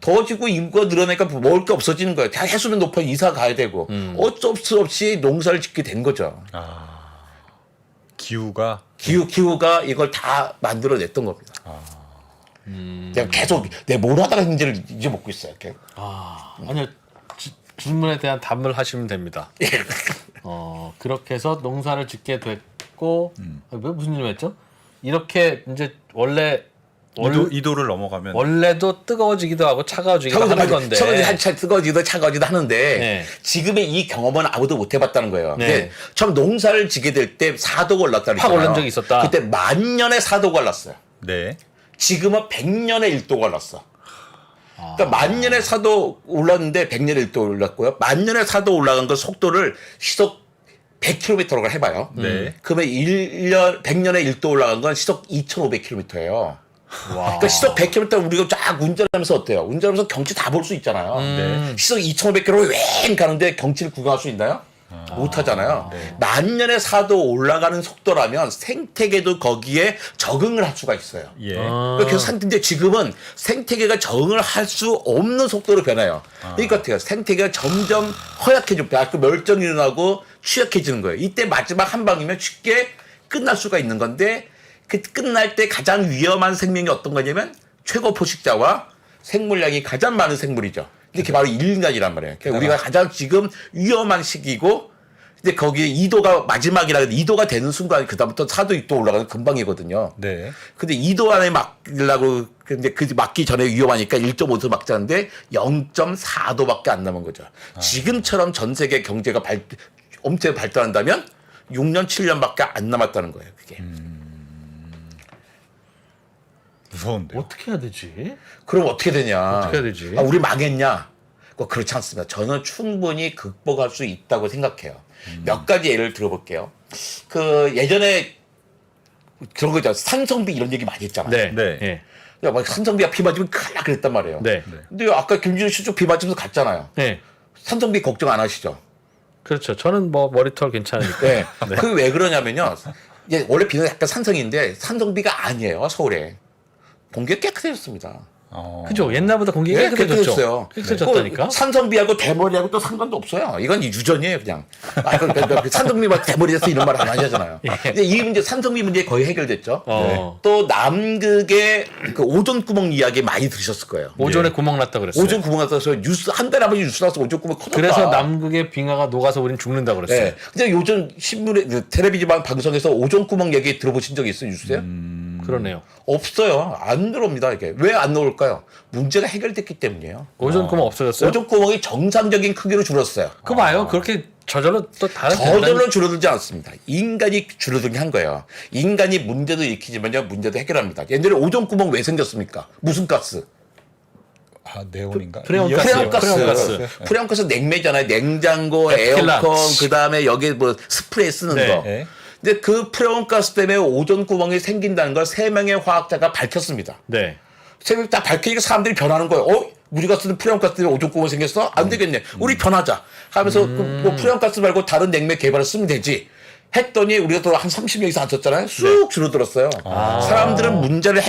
더워지고 인구가 늘어나니까 먹을 게 없어지는 거예요. 다 해수면 높아 이사 가야 되고 어쩔 수 없이 농사를 짓게 된 거죠. 기후가 이걸 다 만들어냈던 겁니다. 내가 계속 내 뭘 하다가 hin지를 잊어먹고 있어요. 이렇게. 아니요. 질문에 대한 답을 하시면 됩니다. 예. 그렇게 해서 농사를 짓게 됐고 왜 무슨 일을 했죠? 이렇게 이제 이도를 넘어가면 원래도 뜨거워지기도 하고 차가워지기도 하는 건데. 뜨거워지기도 차가워지기도 하는데 네. 지금의 이 경험은 아무도 못 해봤다는 거예요. 네. 근데 처음 농사를 지게 될 때 4도가 올랐다 확 올른 적이 있었다. 그때 10,000년에 4도가 올랐어요. 네. 지금은 100년에 1도가 올랐어. 그러니까 10,000년에 4도 올랐는데 100년에 1도 올랐고요. 10,000년에 4도 올라간 그 속도를 시속 100km라고 해봐요. 네. 그러면 100년에 1도 올라간 건 시속 2,500km예요. 와. 그러니까 시속 100km 우리가 쫙 운전하면서 어때요? 운전하면서 경치 다 볼 수 있잖아요. 네. 시속 2,500km 왱 가는데 경치를 구경할 수 있나요? 못 하잖아요. 10,000년에 4도 올라가는 속도라면 생태계도 거기에 적응을 할 수가 있어요. 예. 그래서 근데 지금은 생태계가 적응을 할 수 없는 속도로 변해요. 그러니까 어때요? 생태계가 점점 허약해지고 멸종이 일어나고 취약해지는 거예요. 이때 마지막 한 방이면 쉽게 끝날 수가 있는 건데 그 끝날 때 가장 위험한 생명이 어떤 거냐면 최고 포식자와 생물량이 가장 많은 생물이죠. 근데 그게 바로 인간이란 말이에요. 그러니까 우리가 가장 지금 위험한 시기고 근데 거기에 2도가 마지막이라 2도가 되는 순간 그다음부터 4도, 6도 올라가는 금방이거든요. 네. 근데 2도 안에 막으려고 근데 그 막기 전에 위험하니까 1.5도 막자는데 0.4도밖에 안 남은 거죠. 지금처럼 전 세계 경제가 엄청 발달한다면 6년, 7년밖에 안 남았다는 거예요. 그게. 무서운데요. 어떻게 해야 되지? 그럼 어떻게 되냐? 어떻게 해야 되지? 우리 망했냐? 그렇지 않습니다. 저는 충분히 극복할 수 있다고 생각해요. 몇 가지 예를 들어볼게요. 그 예전에 그런 거 있잖아요. 산성비 이런 얘기 많이 했잖아요. 네. 네. 예. 야, 막 산성비가 비 맞으면 큰일 나 그랬단 말이에요. 네. 근데 아까 김준일 씨도 비 맞으면서 갔잖아요. 네. 산성비 걱정 안 하시죠? 그렇죠. 저는 뭐 머리털 괜찮으니까. 네. 그게 왜 그러냐면요. 원래 비는 약간 산성인데 산성비가 아니에요. 서울에. 공기가 깨끗해졌습니다. 그죠? 옛날보다 공기가 예, 깨끗해졌죠. 깨끗했어요. 깨끗해졌다니까. 그 산성비하고 대머리하고 또 상관도 없어요. 이건 유전이에요, 그냥. 산성비만 대머리에서 이런 말 안 하잖아요. 근데 이 문제, 산성비 문제 거의 해결됐죠. 또 남극의 그 오존 구멍 이야기 많이 들으셨을 거예요. 오존에 구멍 났다 그랬어요. 오존 구멍 나서 뉴스 한 달에 한 번씩 뉴스 나서 오존 구멍 커졌다. 그래서 남극의 빙하가 녹아서 우린 죽는다 그랬어요. 네. 근데 요즘 신문에 텔레비전 방송에서 오존 구멍 얘기 들어보신 적 있어요, 뉴스에? 그러네요. 없어요. 안 들어옵니다. 이게 왜 안 나올까요? 문제가 해결됐기 때문이에요. 오존 구멍 없어졌어요? 오존 구멍이 정상적인 크기로 줄었어요. 그거 봐요. 그렇게 저절로 또 다른 저절로 줄어들지 않습니다. 인간이 줄어들게 한 거예요. 인간이 문제도 일으키지만요, 문제도 해결합니다. 옛날에 오존 구멍 왜 생겼습니까? 무슨 가스? 네온인가? 프레온가스요. 프레온가스. 프레온가스 냉매잖아요. 냉장고, 에틸란. 에어컨, 그 다음에 여기 뭐 스프레이 쓰는 네. 거. 네. 근데 그 프레온가스 때문에 오존 구멍이 생긴다는 걸 3명의 화학자가 밝혔습니다. 네. 새벽 딱 밝히니까 사람들이 변하는 거예요. 우리가 쓰는 프레온가스 때문에 오존 구멍 생겼어? 안 되겠네. 우리 변하자. 하면서 뭐 프레온가스 말고 다른 냉매 개발을 쓰면 되지. 했더니 우리가 또 한 30년 이상 안 썼잖아요. 쑥 줄어들었어요. 사람들은 문제를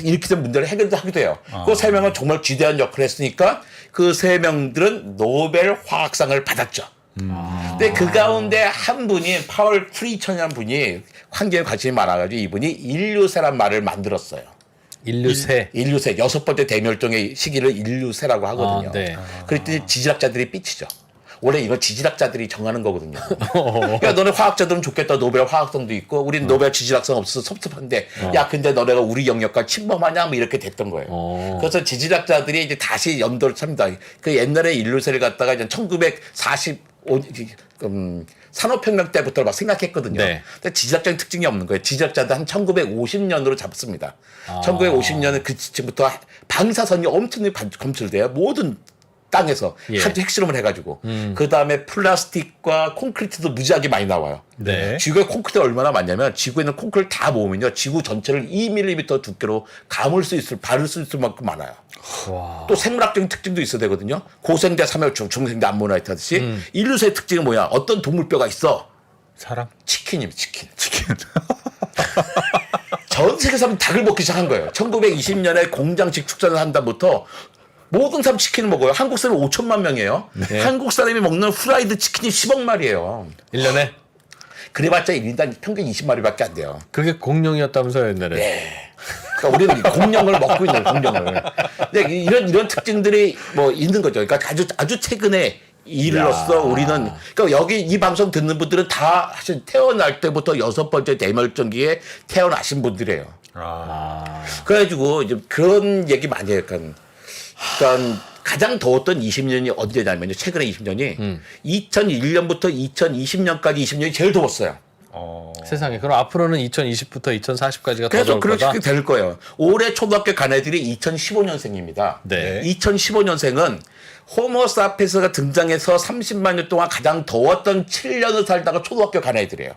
일으키던 문제를 해결도 하게 돼요. 그 3명은 정말 지대한 역할을 했으니까 그 3명들은 노벨 화학상을 받았죠. 근데 그 가운데 한 분이 파월 프리천이라는 분이 환경에 관심이 많아가지고 이분이 인류세란 말을 만들었어요. 인류세. 인류세 6번째 대멸종의 시기를 인류세라고 하거든요. 네. 그랬더니 지질학자들이 삐치죠. 원래 이건 지질학자들이 정하는 거거든요. 야, 너네 화학자들은 좋겠다. 노벨 화학상도 있고, 우린 노벨 지질학상 없어서 섭섭한데, 야, 근데 너네가 우리 영역과 침범하냐? 뭐 이렇게 됐던 거예요. 그래서 지질학자들이 이제 다시 연도를 찹니다. 그 옛날에 인류세를 갖다가 이제 1945, 산업혁명 때부터 막 생각했거든요. 네. 근데 지질학적인 특징이 없는 거예요. 지질학자들 한 1950년으로 잡습니다. 1950년은 그 시점부터 방사선이 엄청나게 검출돼요. 모든 땅에서 예. 아주 핵실험을 해가지고 그 다음에 플라스틱과 콘크리트도 무지하게 많이 나와요. 네. 지구에 콘크리트가 얼마나 많냐면 지구에 있는 콘크리트 다 모으면요 지구 전체를 2mm 두께로 바를 수 있을 만큼 많아요. 와. 또 생물학적인 특징도 있어야 되거든요. 고생대 삼혈충, 중생대 암모나이트 하듯이 인류세의 특징은 뭐야? 어떤 동물뼈가 있어? 사람? 치킨입니다. 치킨. 전 세계 사람은 닭을 먹기 시작한 거예요. 1920년에 공장식 축산을 한 다음부터 모든 사람 치킨을 먹어요. 한국 사람이 5천만 명이에요. 네. 한국 사람이 먹는 프라이드 치킨이 10억 마리예요. 1년에? 그래봤자 1인당 평균 20마리밖에 안 돼요. 그게 공룡이었다면서요, 옛날에. 네. 그러니까 우리는 공룡을 먹고 있는 공룡을. 근데 이런 특징들이 뭐 있는 거죠. 그러니까 아주 최근에 이르렀어. 우리는 그러니까 여기 이 방송 듣는 분들은 다 사실 태어날 때부터 6번째 대멸종기에 태어나신 분들이에요. 그래가지고 이제 그런 얘기 많이 해요. 그러니까 가장 더웠던 20년이 언제냐면요. 최근에 20년이 2001년부터 2020년까지 20년이 제일 더웠어요. 세상에. 그럼 앞으로는 2020부터 2040까지가 더 그래서 더울 거다? 그렇게 될 거예요. 올해 초등학교 간 애들이 2015년생입니다. 네. 2015년생은 호모사피엔스가 등장해서 30만 년 동안 가장 더웠던 7년을 살다가 초등학교 간 애들이에요.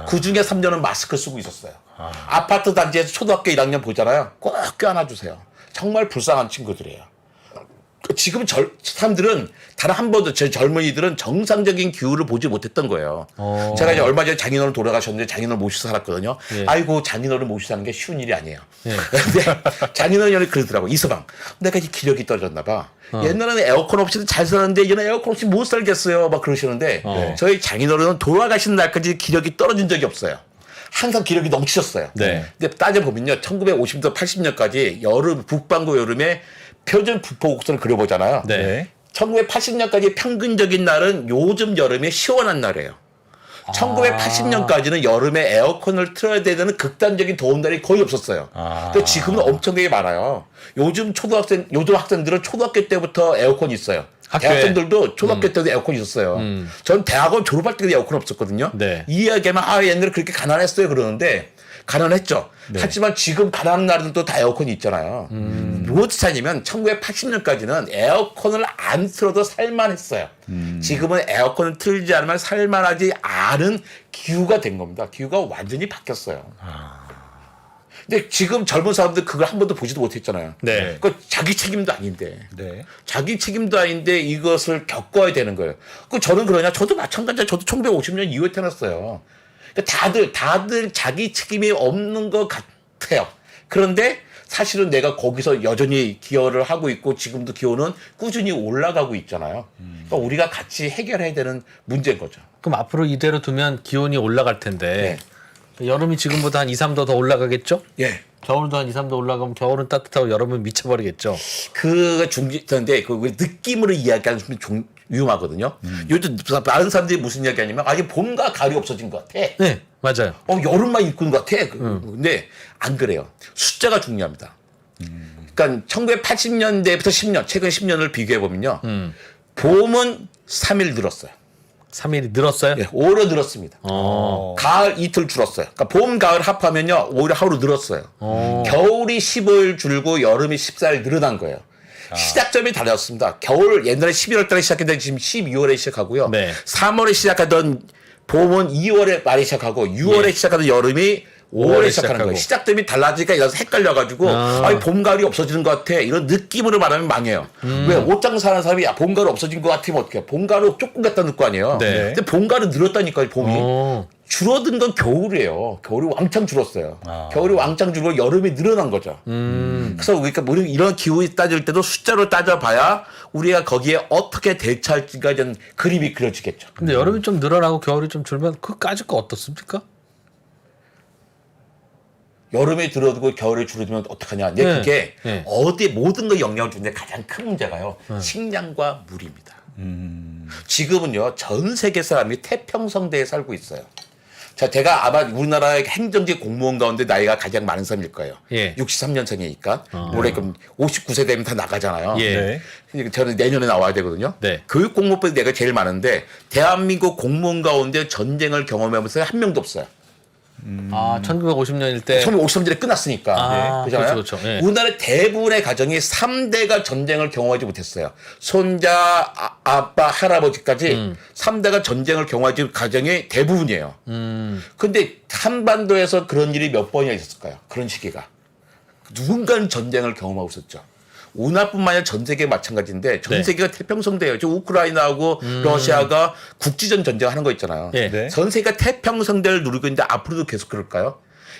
그 중에 3년은 마스크 쓰고 있었어요. 아파트 단지에서 초등학교 1학년 보잖아요. 꼭 껴안아주세요. 정말 불쌍한 친구들이에요. 지금 사람들은 단 한 번도 제 젊은이들은 정상적인 기후를 보지 못했던 거예요. 제가 이제 얼마 전에 장인어른 돌아가셨는데 장인어른 모시고 살았거든요. 예. 아이고 장인어른 모시고 사는 게 쉬운 일이 아니에요. 예. 근데 장인어른이 그러더라고. 이서방 내가 이제 기력이 떨어졌나 봐. 옛날에는 에어컨 없이도 잘 살았는데 이제는 에어컨 없이 못 살겠어요. 막 그러시는데 저희 장인어른은 돌아가시는 날까지 기력이 떨어진 적이 없어요. 항상 기력이 넘치셨어요. 네. 근데 따져보면요. 1950년부터 80년까지 여름, 북반구 여름에 표준 북포곡선을 그려보잖아요. 네. 1980년까지 평균적인 날은 요즘 여름에 시원한 날이에요. 1980년까지는 여름에 에어컨을 틀어야 되는 극단적인 더운 날이 거의 없었어요. 근데 지금은 엄청나게 많아요. 요즘 학생들은 초등학교 때부터 에어컨이 있어요. 학교에? 대학생들도 초등학교 때도 에어컨이 있었어요. 전 대학원 졸업할 때도 에어컨 없었거든요. 네. 이 이야기하면 옛날에 그렇게 가난했어요 그러는데 가난했죠. 하지만 지금 가난한 나라들도 다 에어컨이 있잖아요. 무엇 차이냐면 1980년까지는 에어컨을 안 틀어도 살만했어요. 지금은 에어컨을 틀지 않으면 살만하지 않은 기후가 된 겁니다. 기후가 완전히 바뀌었어요. 근데 지금 젊은 사람들 그걸 한 번도 보지도 못했잖아요. 네. 그 자기 책임도 아닌데. 네. 자기 책임도 아닌데 이것을 겪어야 되는 거예요. 그 저는 그러냐? 저도 마찬가지야. 저도 1950년 이후에 태어났어요. 그러니까 다들 자기 책임이 없는 것 같아요. 그런데 사실은 내가 거기서 여전히 기여를 하고 있고 지금도 기온은 꾸준히 올라가고 있잖아요. 그러니까 우리가 같이 해결해야 되는 문제인 거죠. 그럼 앞으로 이대로 두면 기온이 올라갈 텐데 여름이 지금보다 한 2, 3도 더 올라가겠죠? 예. 겨울도 한 2, 3도 올라가면 겨울은 따뜻하고 여름은 미쳐버리겠죠. 그 중지인데 그 느낌으로 이야기하는 좀 위험하거든요. 요즘 많은 사람들이 무슨 이야기하냐면 이게 봄과 가을이 없어진 것 같아. 네, 맞아요. 여름만 입고 있는 것 같아. 근데 안 그래요. 숫자가 중요합니다. 그러니까 1980년대부터 10년, 최근 10년을 비교해 보면요. 봄은 3일 늘었어요. 3일이 늘었어요? 예, 오히려 늘었습니다. 가을 이틀 줄었어요. 그러니까 봄, 가을 합하면요. 오히려 하루 늘었어요. 겨울이 15일 줄고 여름이 14일 늘어난 거예요. 시작점이 달랐습니다. 겨울 옛날에 11월 달에 시작했는데 지금 12월에 시작하고요. 네. 3월에 시작하던 봄은 2월에 말에 시작하고 6월에 시작하던 여름이 5월에 시작하는 거예요. 시작점이 달라지니까 이래서 헷갈려가지고 봄, 가을이 없어지는 것 같아. 이런 느낌으로 말하면 망해요. 왜 옷장 사는 사람이 봄, 가을 없어진 것 같으면 어떡해. 봄, 가을 조금 갖다 넣을 거 아니에요. 네. 근데 봄, 가을은 늘었다니까요. 봄이. 줄어든 건 겨울이에요. 겨울이 왕창 줄었어요. 겨울이 왕창 줄고 여름이 늘어난 거죠. 그래서 그러니까 우리 이런 기후에 따질 때도 숫자로 따져봐야 우리가 거기에 어떻게 대처할지가 좀 그림이 그려지겠죠. 근데 여름이 좀 늘어나고 겨울이 좀 줄면 그까짓 거 어떻습니까? 여름에 들어두고 겨울에 줄어들면 어떡하냐. 근데 그게 네. 어디 모든 거 영향을 주는데 가장 큰 문제가요. 식량과 물입니다. 지금은요. 전 세계 사람이 태평성대에 살고 있어요. 자, 제가 아마 우리나라의 행정직 공무원 가운데 나이가 가장 많은 사람일 거예요. 예. 63년생이니까 올해 그럼 59세 되면 다 나가잖아요. 예. 네. 저는 내년에 나와야 되거든요. 네. 교육 공무원보다 내가 제일 많은데 대한민국 공무원 가운데 전쟁을 경험해보면서 한 명도 없어요. 1950년일 때 1950년대 끝났으니까. 그잖아요. 그렇죠. 예. 우리나라 대부분의 가정이 3대가 전쟁을 경험하지 못했어요. 손자, 아빠, 할아버지까지 3대가 전쟁을 경험하지 가정이 대부분이에요. 근데 한반도에서 그런 일이 몇 번이나 있었을까요? 그런 시기가. 누군가는 전쟁을 경험하고 있었죠. 운하뿐만 아니라 전 세계 마찬가지인데 전 네. 세계가 태평성대예요. 지금 우크라이나하고 러시아가 국지전 전쟁하는 거 있잖아요. 예. 네. 전 세계가 태평성대를 누리고 있는데 앞으로도 계속 그럴까요?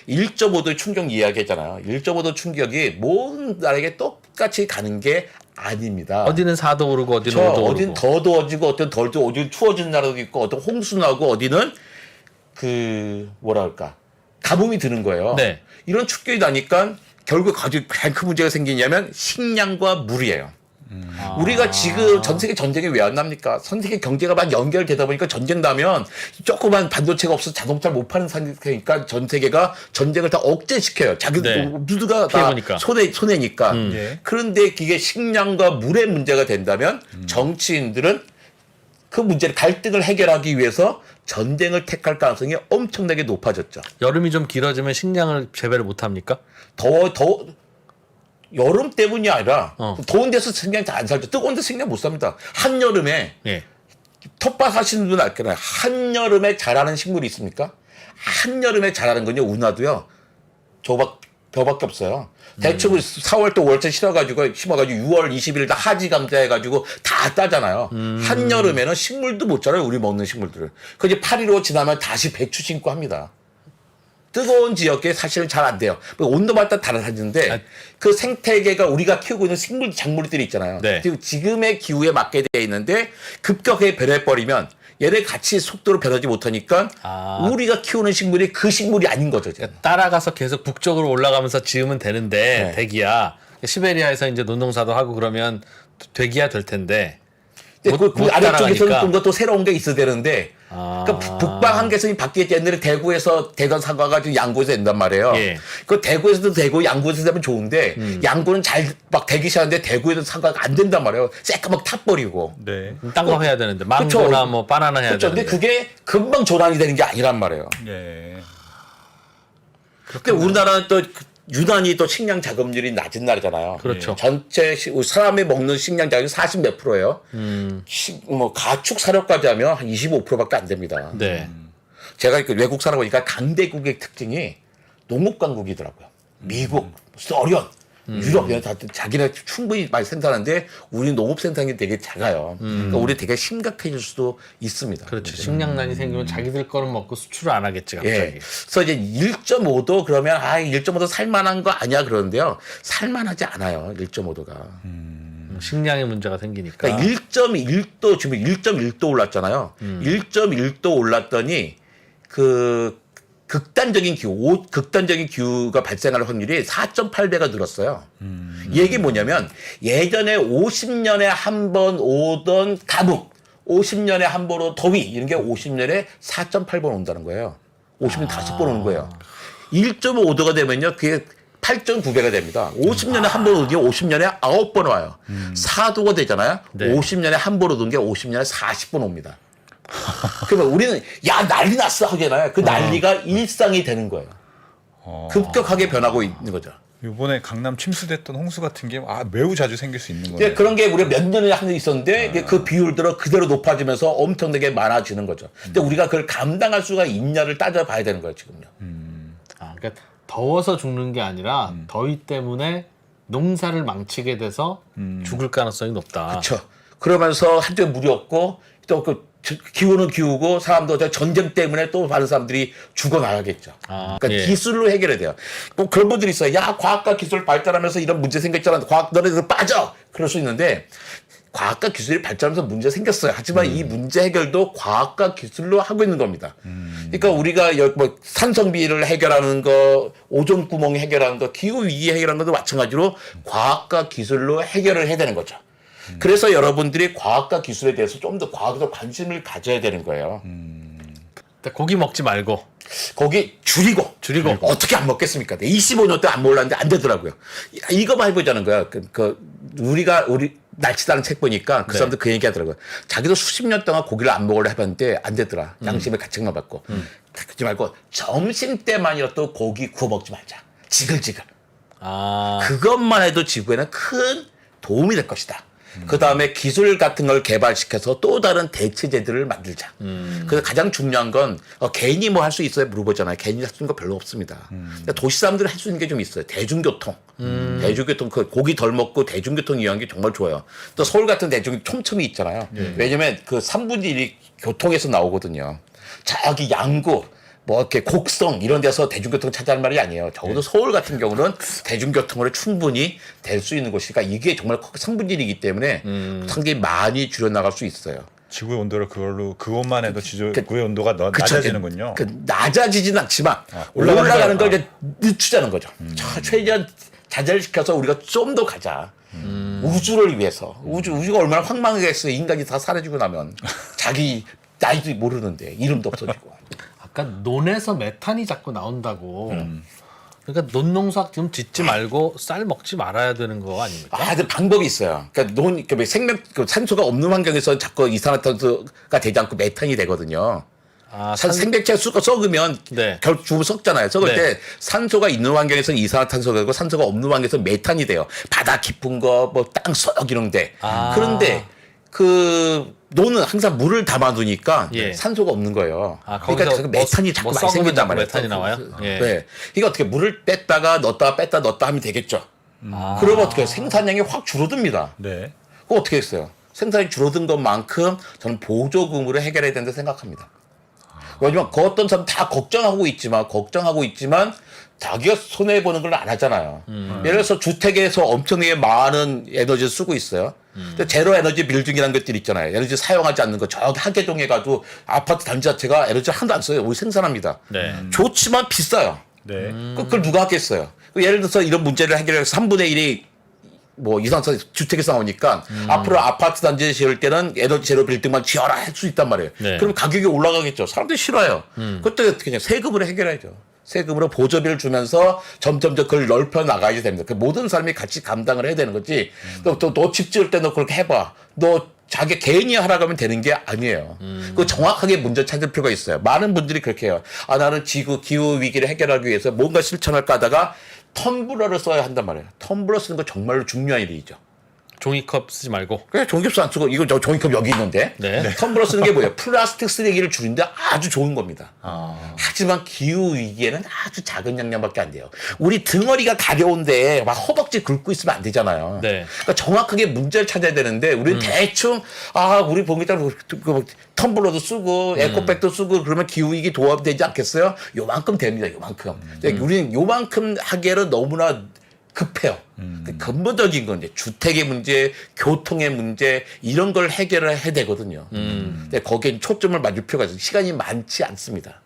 1.5도의 충격 이야기했잖아요. 1.5도 충격이 모든 나라에게 똑같이 가는 게 아닙니다. 어디는 4도 오르고 어디는 5도 오르고. 어딘 더 더워지고 어떤 덜 더워, 어디는 추워지는 나라도 있고 어떤 홍수 나고 어디는 그 뭐라 할까 가뭄이 드는 거예요. 네. 이런 충격이 나니까 결국 아주 가장 큰 문제가 생기냐면 식량과 물이에요. 우리가 지금 전 세계 전쟁이 왜 안 납니까? 전 세계 경제가 막 연결되다 보니까 전쟁 나면 조그만 반도체가 없어서 자동차를 못 파는 상태니까 전 세계가 전쟁을 다 억제시켜요. 자기 네. 모두가 다 피해보니까. 손해니까. 예. 그런데 그게 식량과 물의 문제가 된다면 정치인들은 그 문제를 갈등을 해결하기 위해서 전쟁을 택할 가능성이 엄청나게 높아졌죠. 여름이 좀 길어지면 식량을 재배를 못 합니까? 여름 때문이 아니라 더운 데서 식량 잘 안 살죠. 뜨거운 데서 식량 못 삽니다. 한여름에 예. 텃밭 하시는 분 알잖아요. 한여름에 자라는 식물이 있습니까? 한여름에 자라는 건요. 운하도요. 저밖에 없어요. 대충 4월 또 5월째 심어가지고 6월 20일 다 하지 감자 해가지고 다 따잖아요. 한여름에는 식물도 못 자라요. 우리 먹는 식물들을. 그 이제 8.15 지나면 다시 배추 심고 합니다. 뜨거운 지역에 사실은 잘 안 돼요. 온도마다 달라지는데 그 생태계가 우리가 키우고 있는 식물, 작물들이 있잖아요. 네. 그리고 지금의 기후에 맞게 되어 있는데 급격하게 변해버리면 얘네 같이 속도로 변하지 못하니까 우리가 키우는 식물이 그 식물이 아닌 거죠. 따라가서 계속 북쪽으로 올라가면서 지으면 되는데 네. 대기야. 시베리아에서 이제 논농사도 하고 그러면 되기야 될 텐데. 근데 그 못 아래쪽에서는 따라가니까. 좀 더 또 새로운 게 있어야 되는데 그러니까 북방 한계선이 바뀌었지. 옛날에 대구에서 대던 사과가 지금 양구에서 된단 말이에요. 예. 그 대구에서도 되고 양구에서 되면 좋은데 양구는 잘 막 되기 시작하는데 대구에서 사과가 안 된단 말이에요. 새까맣게 타버리고. 네. 딴 거 해야 되는데 그쵸. 망고나 뭐 바나나 해야 그렇죠. 되는데. 근데 그게 금방 전환이 되는 게 아니란 말이에요. 예. 근데 우리나라는 또 유난히 또 식량 자급률이 낮은 나라잖아요. 그렇죠. 전체 사람이 먹는 식량 자급이 40 몇 프로예요. 뭐 가축 사료까지 하면 한 25%밖에 안 됩니다. 네. 제가 그 외국 살아보니까 강대국의 특징이 농업 강국이더라고요. 미국, 소련 유럽 다 자기네 충분히 많이 생산하는데 우리는 농업 생산이 되게 작아요. 그러니까 우리 되게 심각해질 수도 있습니다. 그렇죠. 식량난이 생기면 자기들 거는 먹고 수출을 안 하겠지 갑자기. 예. 그래서 이제 1.5도 그러면 1.5도 살만한 거 아니야 그러는데요. 살만하지 않아요. 1.5도가. 식량의 문제가 생기니까. 그러니까 1.1도 지금 1.1도 올랐잖아요. 1.1도 올랐더니 그 극단적인 기후가 발생할 확률이 4.8배가 늘었어요. 이 얘기 뭐냐면 예전에 50년에 한 번 오던 가뭄, 50년에 한 번 오던 더위 이런 게 50년에 4.8번 온다는 거예요. 50년 5번 오는 거예요. 1.5도가 되면요. 그게 8.9배가 됩니다. 50년에 한 번 오는 게 50년에 9번 와요. 4도가 되잖아요. 네. 50년에 한 번 오던 게 50년에 40번 옵니다. 그러면 우리는 야 난리 났어 하잖아요. 그 난리가 일상이 되는 거예요. 급격하게 변하고 있는 거죠. 이번에 강남 침수됐던 홍수 같은 게 매우 자주 생길 수 있는 이제 거예요. 그런 게 우리가 몇 년에 한 번 있었는데 이게 그 비율들은 그대로 높아지면서 엄청나게 많아지는 거죠. 근데 우리가 그걸 감당할 수가 있냐를 따져봐야 되는 거예요 지금요. 그러니까 더워서 죽는 게 아니라 더위 때문에 농사를 망치게 돼서 죽을 가능성이 높다. 그렇죠. 그러면서 한쪽에 물이 없고 또 그 기후는 기후고 사람도 전쟁 때문에 또 많은 사람들이 죽어나가겠죠. 그러니까 예. 기술로 해결해야 돼요. 뭐 그런 분들이 있어요. 야 과학과 기술 발달하면서 이런 문제 생겼잖아. 과학 너네들 빠져. 그럴 수 있는데 과학과 기술이 발전하면서 문제 생겼어요. 하지만 이 문제 해결도 과학과 기술로 하고 있는 겁니다. 그러니까 우리가 뭐 산성비를 해결하는 거, 오존 구멍 해결하는 거, 기후 위기 해결하는 것도 마찬가지로 과학과 기술로 해결을 해야 되는 거죠. 그래서 여러분들이 과학과 기술에 대해서 좀 더 과학적 관심을 가져야 되는 거예요. 고기 먹지 말고 거기 줄이고 어떻게 안 먹겠습니까? 25년 동안 안 먹었는데 안 되더라고요. 이거만 해보자는 거야. 우리 날치다는 책 보니까 그 네. 사람들 그 얘기 하더라고요. 자기도 수십 년 동안 고기를 안 먹으려 해봤는데 안 되더라. 양심의 가책만 받고. 그러지 말고 점심 때만이라도 고기 구워 먹지 말자. 지글지글. 그것만 해도 지구에는 큰 도움이 될 것이다. 그 다음에 기술 같은 걸 개발시켜서 또 다른 대체제들을 만들자. 그래서 가장 중요한 건 개인이 뭐 할 수 있어요? 물어보잖아요. 개인이 할 수 있는 거 별로 없습니다. 그러니까 도시 사람들이 할 수 있는 게 좀 있어요. 대중교통. 대중교통, 고기 덜 먹고 대중교통 이용하는 게 정말 좋아요. 또 서울 같은 대중이 촘촘히 있잖아요. 왜냐면 그 3분의 1이 교통에서 나오거든요. 저기 양구, 뭐 이렇게 곡성 이런 데서 대중교통 찾아할 말이 아니에요. 적어도 서울 같은 경우는 대중교통으로 충분히 될 수 있는 곳이니까 이게 정말 3분의 1이기 때문에 상당히 많이 줄여나갈 수 있어요. 지구의 온도를 그것만 해도 지구의 온도가 낮아지는군요. 낮아지진 않지만 올라가는 걸 이제 늦추자는 거죠. 최대한 자제시켜서 우리가 좀 더 가자. 우주를 위해서. 우주가 얼마나 황망하겠어요. 인간이 다 사라지고 나면. 자기 나이도 모르는데 이름도 없어지고. 아까 논에서 메탄이 자꾸 나온다고. 그러니까 논농사 좀 짓지 말고 쌀 먹지 말아야 되는 거 아닙니까? 근데 방법이 있어요. 그러니까 산소가 없는 환경에서 자꾸 이산화탄소가 되지 않고 메탄이 되거든요. 생명체 수가 썩으면 네. 결국 죽으면 썩잖아요. 썩을 네. 때 산소가 있는 환경에서 이산화탄소가 되고 산소가 없는 환경에서 메탄이 돼요. 바다 깊은 거, 뭐 땅속 이런데. 그런데 그 논은 항상 물을 담아두니까 예. 산소가 없는 거예요. 거기서 그러니까 메탄이 자꾸 많이 생긴단 말이에요. 메탄이 나와요? 예. 네. 이거 어떻게 물을 뺐다가 넣었다 하면 되겠죠. 그러면 어떻게 해요? 생산량이 확 줄어듭니다. 네. 그거 어떻게 했어요? 생산이 줄어든 것만큼 저는 보조금으로 해결해야 된다고 생각합니다. 왜냐면 그 어떤 사람 다 걱정하고 있지만 자기가 손해보는 걸 안 하잖아요. 예를 들어서 주택에서 엄청나게 많은 에너지를 쓰고 있어요. 근데 제로 에너지 빌딩이라는 것들이 있잖아요. 에너지 사용하지 않는 거. 저기 하계동에 가도 아파트 단지 자체가 에너지 하나도 안 써요. 우리 생산합니다. 네. 좋지만 비싸요. 네. 그걸 누가 하겠어요? 예를 들어서 이런 문제를 해결해서 3분의 1이 뭐 이산화탄소 주택에서 나오니까 앞으로 아파트 단지 지을 때는 에너지 제로 빌딩만 지어라 할 수 있단 말이에요. 네. 그럼 가격이 올라가겠죠. 사람들이 싫어요. 그때 어떻게 그냥 세금으로 해결해야죠. 세금으로 보조비를 주면서 점점 더 그걸 넓혀 나가야 됩니다. 그 모든 사람이 같이 감당을 해야 되는 거지. 너 집 지을 때 너 그렇게 해봐. 너 자기 개인이 하라고 하면 되는 게 아니에요. 그 정확하게 문제 찾을 필요가 있어요. 많은 분들이 그렇게 해요. 나는 기후 위기를 해결하기 위해서 뭔가 실천할까 하다가 텀블러를 써야 한단 말이에요. 텀블러 쓰는 거 정말로 중요한 일이죠. 종이컵 쓰지 말고. 그래 종이컵 안 쓰고 이거 저 종이컵 여기 있는데 네. 텀블러 쓰는 게 뭐예요? 플라스틱 쓰레기를 줄이는데 아주 좋은 겁니다. 하지만 기후 위기에는 아주 작은 양량밖에 안 돼요. 우리 등어리가 가벼운데 막 허벅지 긁고 있으면 안 되잖아요. 네. 그러니까 정확하게 문제를 찾아야 되는데 우리는 대충 우리 보기 따라 텀블러도 쓰고 에코백도 쓰고 그러면 기후 위기 도와되지 않겠어요? 요만큼 됩니다. 요만큼. 우리는 요만큼 하기에는 너무나 급해요. 근본적인 건 이제 주택의 문제, 교통의 문제 이런 걸 해결을 해야 되거든요. 근데 거기에 초점을 맞출 필요가 있어요. 시간이 많지 않습니다.